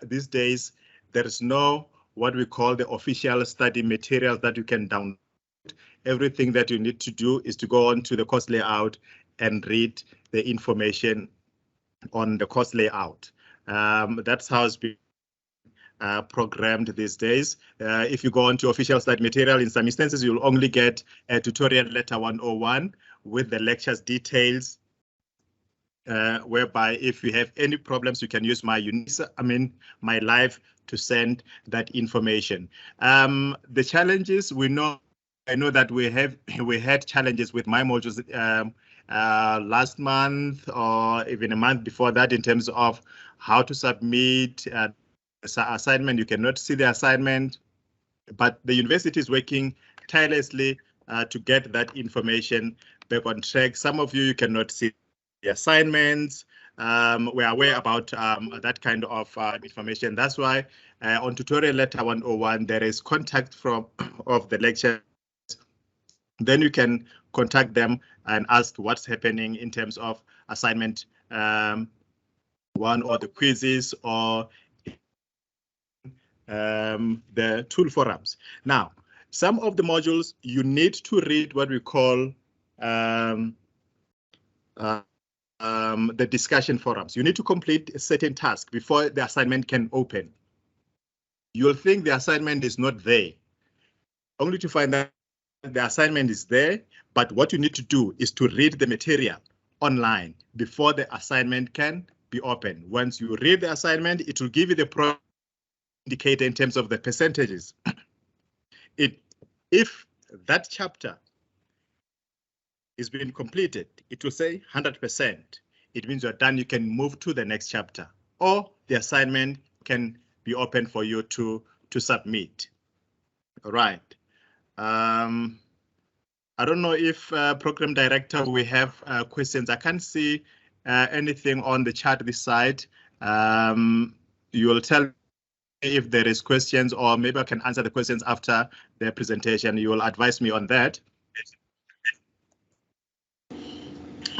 these days, there is no what we call the official study materials that you can download. Everything that you need to do is to go on to the course layout and read the information on the course layout. That's how it's been programmed these days. If you go on to official study material, in some instances, you'll only get a tutorial letter 101 with the lectures details whereby if you have any problems, you can use my my live to send that information. The challenges I know that we had challenges with my modules last month or even a month before that in terms of how to submit assignment. You cannot see the assignment, but the university is working tirelessly to get that information back on track. Some of you cannot see the assignments. We're aware about that kind of information. That's why on tutorial letter 101, there is contact of the lecturers. Then you can contact them and ask what's happening in terms of assignment 1 or the quizzes or the tool forums. Now, some of the modules you need to read what we call the discussion forums. You need to complete a certain task before the assignment can open. You'll think the assignment is not there, only to find that the assignment is there, but what you need to do is to read the material online before the assignment can be open. Once you read the assignment, it will give you the indicator in terms of the percentages. If that chapter is being completed, it will say 100%. It means you're done. You can move to the next chapter, or the assignment can be open for you to submit. All right. I don't know if program director, we have questions. I can't see anything on the chat this side. You will tell me if there is questions, or maybe I can answer the questions after the presentation. You will advise me on that.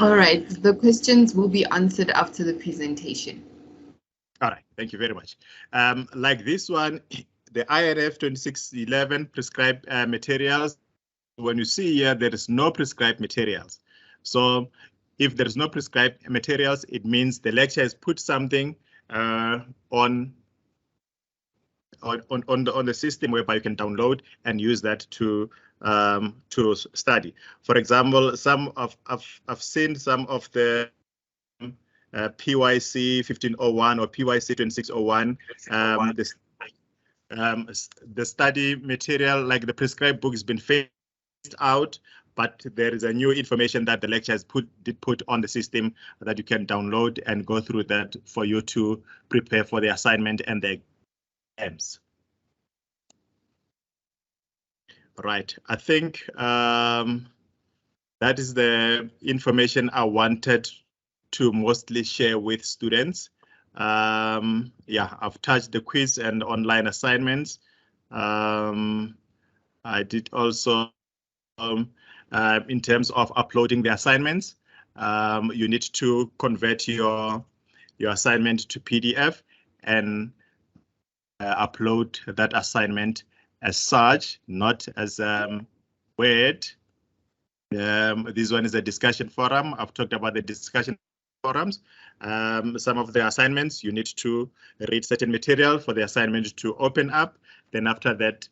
All right, the questions will be answered after the presentation. All right, thank you very much. Like this one, the INF 2611 prescribed materials. When you see here, there is no prescribed materials. So if there is no prescribed materials, it means the lecturer has put something on the system whereby you can download and use that to study. For example, I've seen some of the PYC 1501 or PYC 2601. The study material, like the prescribed book, has been phased out, but there is a new information that the lecturer has put on the system that you can download and go through that for you to prepare for the assignment and the exams. Right, I think that is the information I wanted to mostly share with students. Yeah, I've touched the quiz and online assignments. I did also in terms of uploading the assignments. You need to convert your assignment to PDF and upload that assignment as such, not as Word. This one is a discussion forum. I've talked about the discussion forums. Some of the assignments, you need to read certain material for the assignment to open up. Then after that,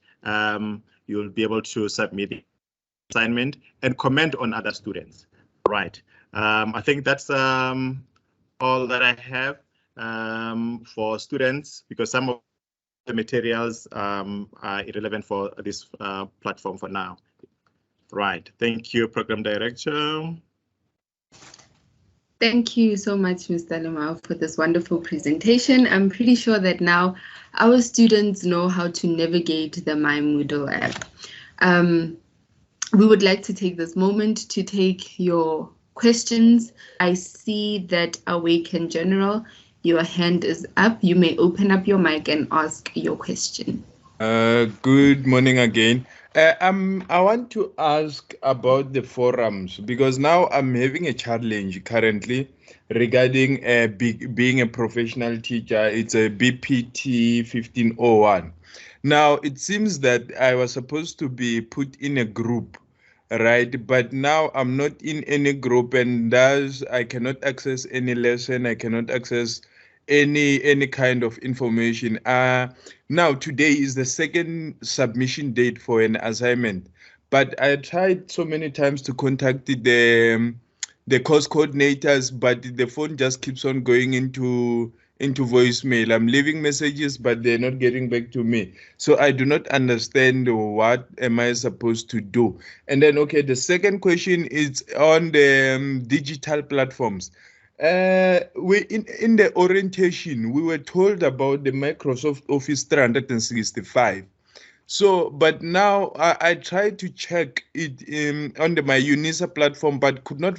you'll be able to submit the assignment and comment on other students. Right. I think that's all that I have for students, because some of the materials are irrelevant for this platform for now. Right. Thank you, Program Director. Thank you so much, Mr. Lemau, for this wonderful presentation. I'm pretty sure that now our students know how to navigate the My Moodle app. We would like to take this moment to take your questions. I see that Awaken General, your hand is up. You may open up your mic and ask your question. Good morning again. I want to ask about the forums, because now I'm having a challenge currently regarding being a professional teacher. It's a BPT 1501. Now, it seems that I was supposed to be put in a group, right? But now I'm not in any group, and thus I cannot access any lesson. I cannot access any kind of information. Now today is the second submission date for an assignment, but I tried so many times to contact the the course coordinators, but the phone just keeps on going into voicemail. I'm leaving messages, but they're not getting back to me. So I do not understand what am I supposed to do. And then, okay, the second question is on the digital platforms. In the orientation, we were told about the Microsoft Office 365. So, but now I tried to check it on my UNISA platform, but could not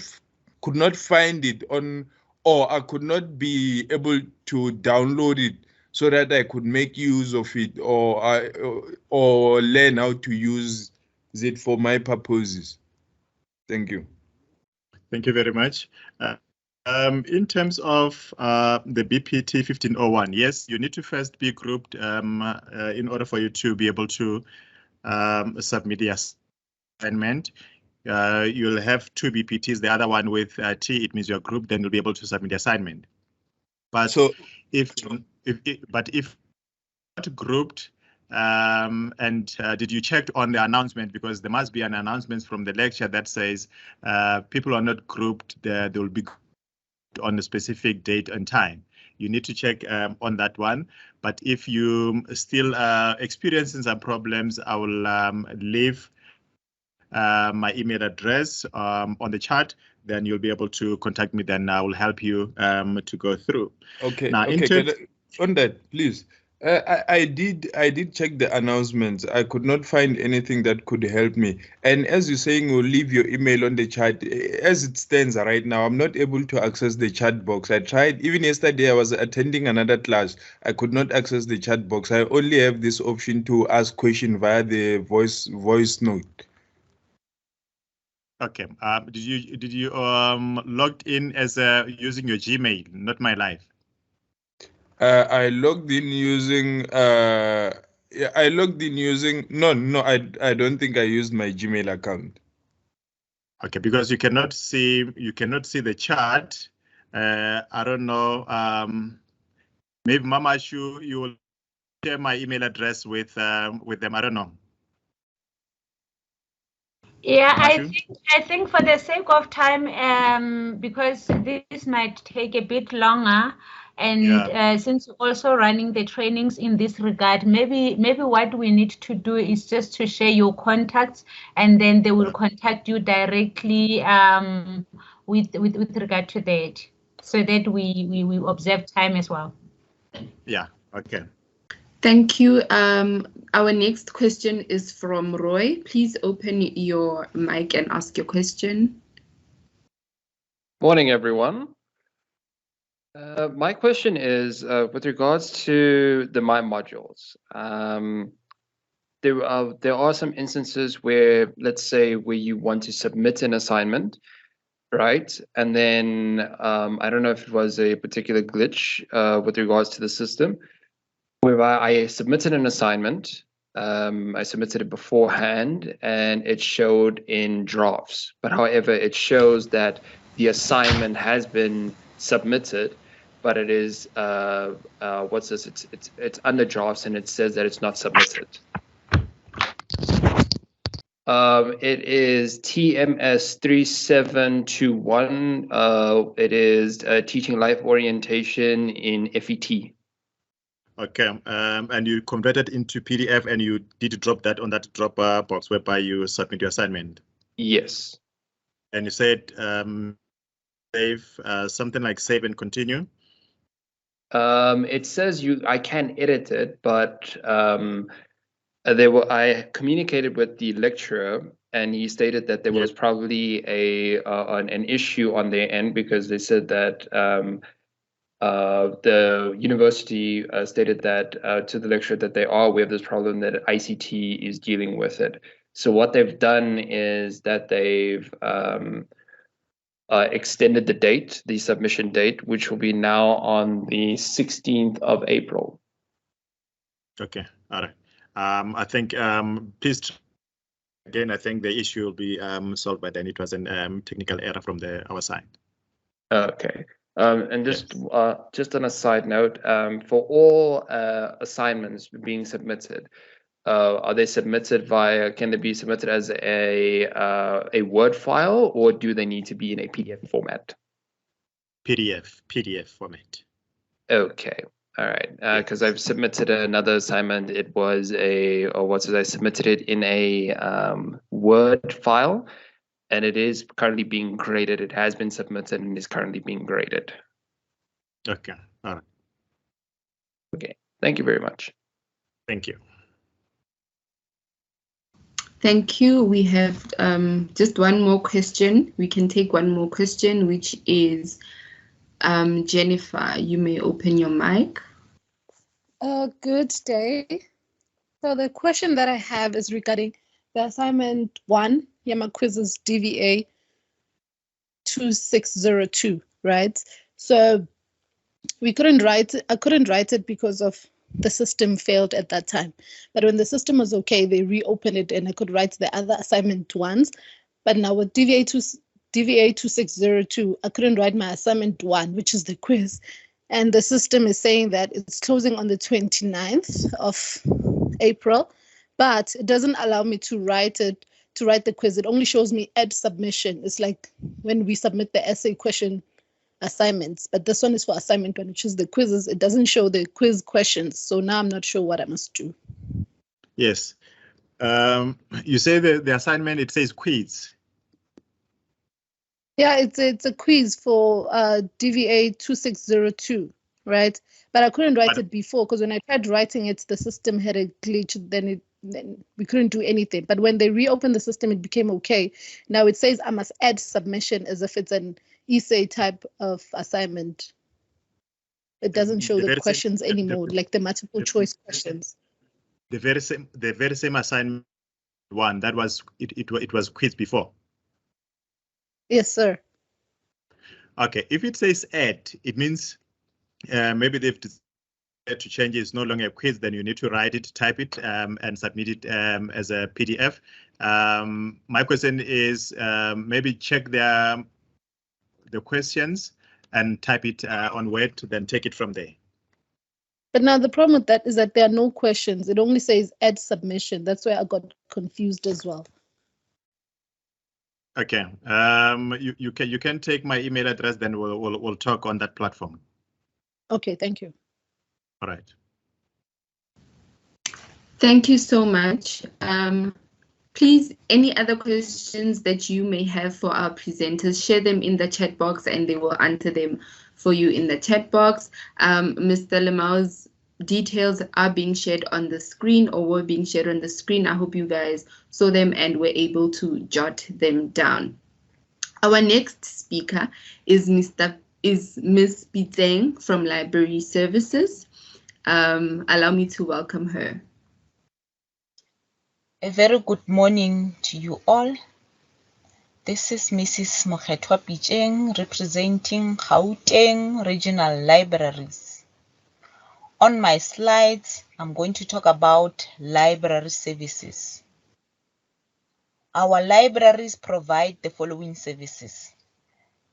find it on, or I could not be able to download it so that I could make use of it, or learn how to use it for my purposes. Thank you. Thank you very much. In terms of the BPT 1501, yes, you need to first be grouped in order for you to be able to submit the assignment. You'll have 2 BPTs, the other one with T, it means you're grouped, then you'll be able to submit the assignment. But so if not grouped, and did you check on the announcement? Because there must be an announcement from the lecture that says people are not grouped, they will be on a specific date and time. You need to check on that one. But if you still experiencing some problems, I will leave my email address on the chat. Then you'll be able to contact me. Then I will help you to go through. Okay. Now, okay. On that, please. I did check the announcements. I could not find anything that could help me. And as you're saying, we'll leave your email on the chat. As it stands right now, I'm not able to access the chat box. I tried, even yesterday I was attending another class. I could not access the chat box. I only have this option to ask question via the voice note. Okay. Did you logged in as using your Gmail, not My Life? I logged in using I logged in using no I don't think I used my Gmail account. Okay, because you cannot see the chat. I don't know. Maybe Mama Shu, you will share my email address with them. I don't know. Yeah, I think for the sake of time, because this might take a bit longer, and since you're also running the trainings in this regard, maybe what we need to do is just to share your contacts, and then they will contact you directly with regard to that, so that we observe time as well. Yeah. Okay. Thank you. Our next question is from Roy. Please open your mic and ask your question. Morning, everyone. My question is with regards to the MIND modules. There are some instances where, let's say, where you want to submit an assignment, right? And then I don't know if it was a particular glitch with regards to the system, whereby I submitted an assignment. I submitted it beforehand, and it showed in drafts. But however, it shows that the assignment has been submitted, but it is what's this? It's under drafts, and it says that it's not submitted. It is TMS 3721. It is teaching life orientation in FET. Okay, and you converted into PDF, and you did drop that on that drop box whereby you submit your assignment. Yes. And you said save something like save and continue. It says I can edit it, but I communicated with the lecturer, and he stated that there was probably an issue on their end, because they said that the university stated that to the lecturer that they are aware of this problem, that ICT is dealing with it. So what they've done is that they've extended the submission date, which will be now on the 16th of April. Okay, all right. I think please again. I think the issue will be solved by then. It was a technical error from our side. Okay. And just on a side note, for all assignments being submitted, Are they submitted via, can they be submitted as a Word file, or do they need to be in a PDF format? PDF format. Okay, all right, because I've submitted another assignment. It was I submitted it in a Word file, and it is currently being graded. It has been submitted and is currently being graded. Okay, all right. Okay, thank you very much. Thank you. Thank you. We have just one more question. We can take one more question, which is Jennifer, you may open your mic. Good day. So the question that I have is regarding the assignment 1, Yama Quizzes DVA 2602, right? So I couldn't write it because of the system failed at that time. But when the system was okay, they reopened it and I could write the other assignment ones. But now with DVA 2602, I couldn't write my assignment 1, which is the quiz. And the system is saying that it's closing on the 29th of April, but it doesn't allow me to write the quiz. It only shows me add submission. It's like when we submit the essay question assignments, but this one is for assignment 1, which is the quizzes. It doesn't show the quiz questions. So now I'm not sure what I must do. Yes. You say the assignment, it says quiz. Yeah, it's a quiz for DVA 2602, right? But I couldn't write it before because when I tried writing it, the system had a glitch. Then we couldn't do anything. But when they reopened the system, it became okay. Now it says I must add submission as if it's an essay type of assignment. It doesn't show the questions anymore, like the multiple choice questions. The very same assignment 1 that was it was quiz before. Yes, sir. Okay, if it says add, it means maybe they've decided to change it. It's no longer a quiz. Then you need to write it, type it, and submit it as a PDF. My question is maybe check the questions and type it on Word, then take it from there. But now the problem with that is that there are no questions. It only says add submission. That's where I got confused as well. Okay, you can take my email address, then we'll talk on that platform. Okay, thank you. All right. Thank you so much. Please, any other questions that you may have for our presenters, share them in the chat box and they will answer them for you in the chat box. Mr. Lemau's details are being shared on the screen or were being shared on the screen. I hope you guys saw them and were able to jot them down. Our next speaker is Miss Piteng from Library Services. Allow me to welcome her. A very good morning to you all. This is Mrs. Mokhetwa Piteng representing Gauteng Regional Libraries. On my slides, I'm going to talk about library services. Our libraries provide the following services: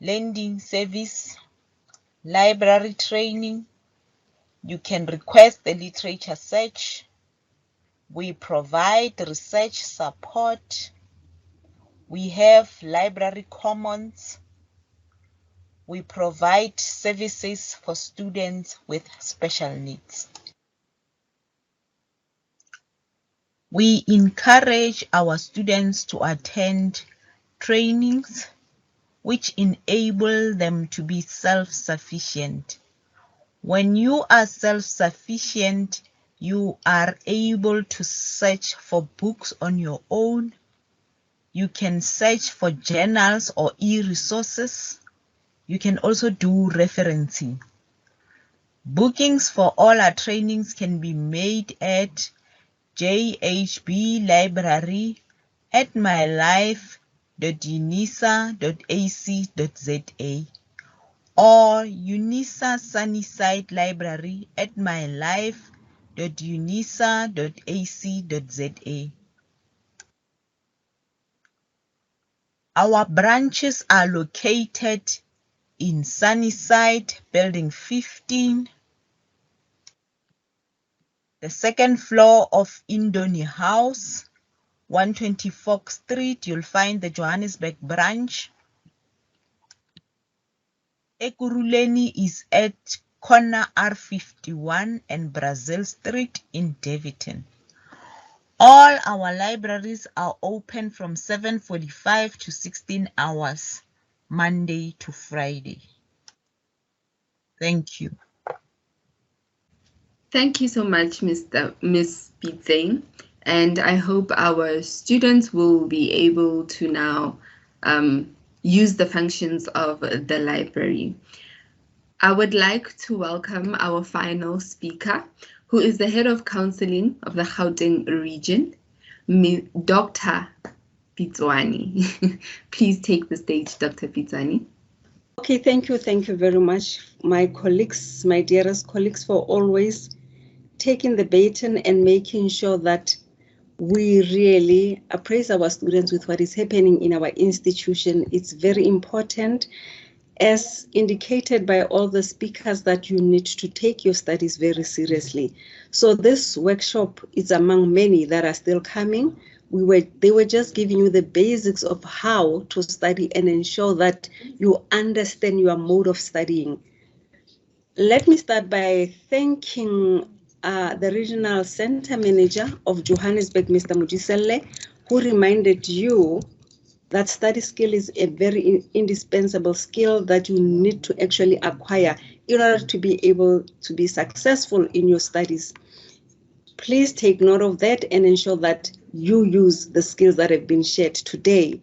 lending service, library training. You can request the literature search. We provide research support. We have library commons. We provide services for students with special needs. We encourage our students to attend trainings which enable them to be self-sufficient. When you are self-sufficient, you are able to search for books on your own. You can search for journals or e-resources. You can also do referencing. Bookings for all our trainings can be made at JHB Library at mylife.unisa.ac.za or UNISA Sunnyside Library at mylife.unisa.ac.za. Our branches are located in Sunnyside, Building 15, The second floor of Indoni House, 120 Fox Street, you'll find the Johannesburg branch. Ekurhuleni is at corner R51 and Brazil Street in Davidton. All our libraries are open from 7:45 to 16 hours, Monday to Friday. Thank you. Thank you so much, Miss Pizane. And I hope our students will be able to now use the functions of the library. I would like to welcome our final speaker, who is the head of counseling of the Gauteng region, Dr. Pitswani. Please take the stage, Dr. Pitswani. Okay, thank you very much, my colleagues, my dearest colleagues, for always taking the baton and making sure that we really appraise our students with what is happening in our institution. It's very important, as indicated by all the speakers, that you need to take your studies very seriously. So this workshop is among many that are still coming. They were just giving you the basics of how to study and ensure that you understand your mode of studying. Let me start by thanking the Regional Center Manager of Johannesburg, Mr. Mujisele, who reminded you that study skill is a very indispensable skill that you need to actually acquire in order to be able to be successful in your studies. Please take note of that and ensure that you use the skills that have been shared today.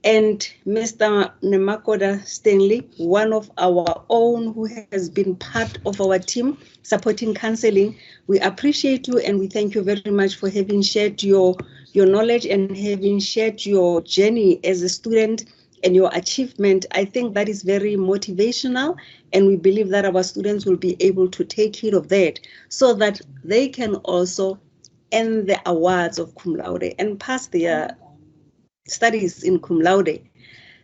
And Mr. Namakota Stanley, one of our own who has been part of our team supporting counseling, we appreciate you and we thank you very much for having shared your knowledge and having shared your journey as a student and your achievement. I think that is very motivational, and we believe that our students will be able to take heed of that so that they can also earn the awards of cum laude and pass their studies in cum laude.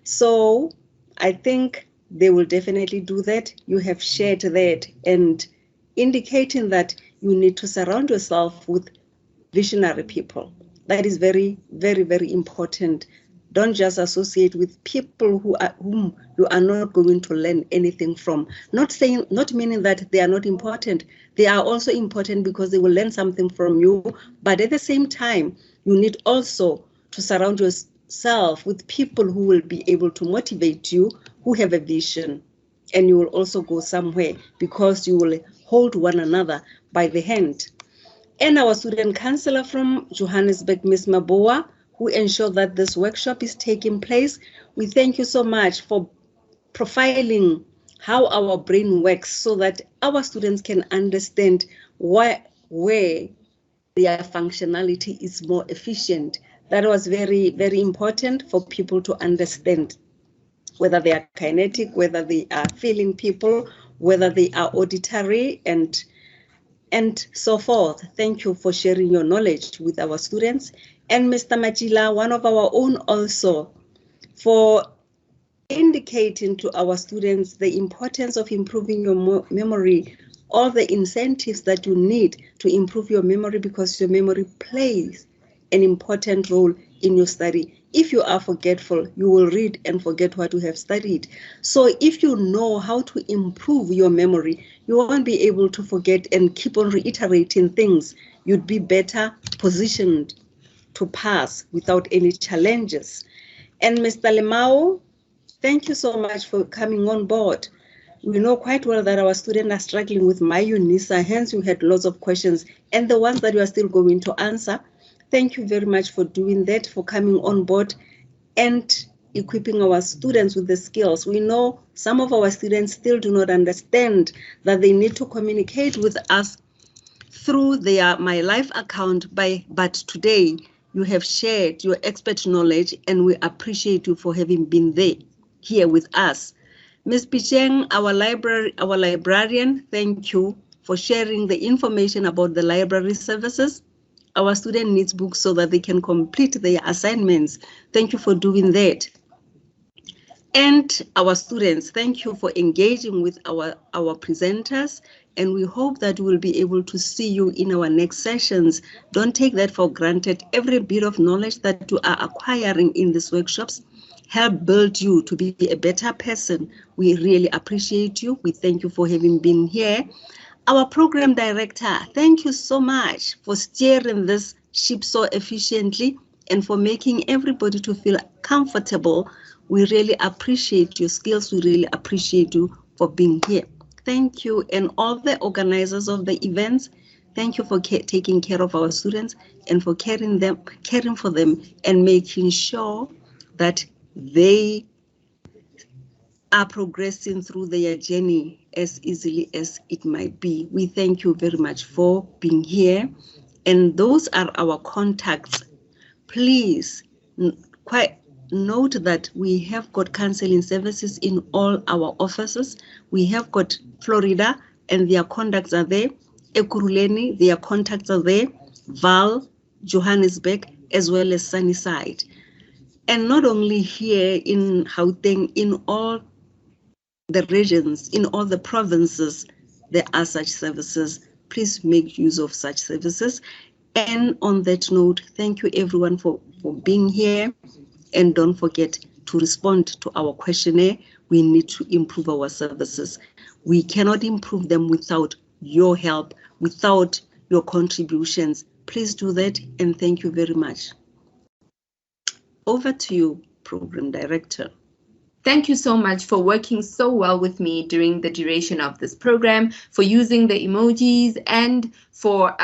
So I think they will definitely do that. You have shared that and indicating that you need to surround yourself with visionary people. That is very, very, very important. Don't just associate with people whom you are not going to learn anything from. Not meaning that they are not important. They are also important because they will learn something from you. But at the same time, you need also to surround yourself with people who will be able to motivate you, who have a vision. And you will also go somewhere because you will hold one another by the hand. And our student counselor from Johannesburg, Ms. Maboa, who ensured that this workshop is taking place. We thank you so much for profiling how our brain works so that our students can understand where their functionality is more efficient. That was very, very important for people to understand whether they are kinetic, whether they are feeling people, whether they are auditory, and so forth. Thank you for sharing your knowledge with our students. And Mr. Machila, one of our own also, for indicating to our students the importance of improving your memory, all the incentives that you need to improve your memory, because your memory plays an important role in your study. If you are forgetful, you will read and forget what you have studied. So if you know how to improve your memory, you won't be able to forget and keep on reiterating things. You'd be better positioned to pass without any challenges. And Mr. Lemao, thank you so much for coming on board. We know quite well that our students are struggling with MyUNISA, hence you had lots of questions, and the ones that you are still going to answer. Thank you very much for doing that, for coming on board and equipping our students with the skills. We know some of our students still do not understand that they need to communicate with us through their My Life account, but today you have shared your expert knowledge and we appreciate you for having been there here with us. Ms. Picheng, our librarian, thank you for sharing the information about the library services. Our student needs books so that they can complete their assignments. Thank you for doing that. And our students, thank you for engaging with our presenters, and we hope that we'll be able to see you in our next sessions. Don't take that for granted. Every bit of knowledge that you are acquiring in these workshops help build you to be a better person. We really appreciate you. We thank you for having been here. Our program director, thank you so much for steering this ship so efficiently and for making everybody to feel comfortable. We really appreciate your skills. We really appreciate you for being here. Thank you. And all the organizers of the events, thank you for taking care of our students and for caring for them and making sure that they are progressing through their journey as easily as it might be. We thank you very much for being here. And those are our contacts. Please quite note that we have got counseling services in all our offices. We have got Florida and their contacts are there. Ekurhuleni, their contacts are there. Val, Johannesburg, as well as Sunnyside. And not only here in Gauteng, in all the regions, in all the provinces, there are such services. Please make use of such services. And on that note, thank you everyone for being here. And don't forget to respond to our questionnaire. We need to improve our services. We cannot improve them without your help, without your contributions. Please do that, and thank you very much. Over to you, Program Director. Thank you so much for working so well with me during the duration of this program, for using the emojis, and for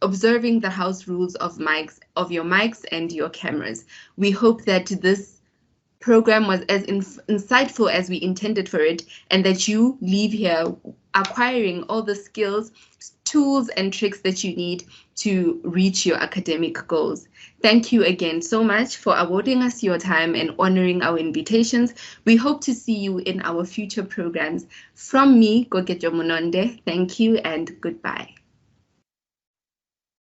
observing the house rules of your mics and your cameras. We hope that this program was as insightful as we intended for it, and that you leave here acquiring all the skills, tools, and tricks that you need to reach your academic goals. Thank you again so much for awarding us your time and honoring our invitations. We hope to see you in our future programs. From me, Gogetjo Mononde, thank you and goodbye.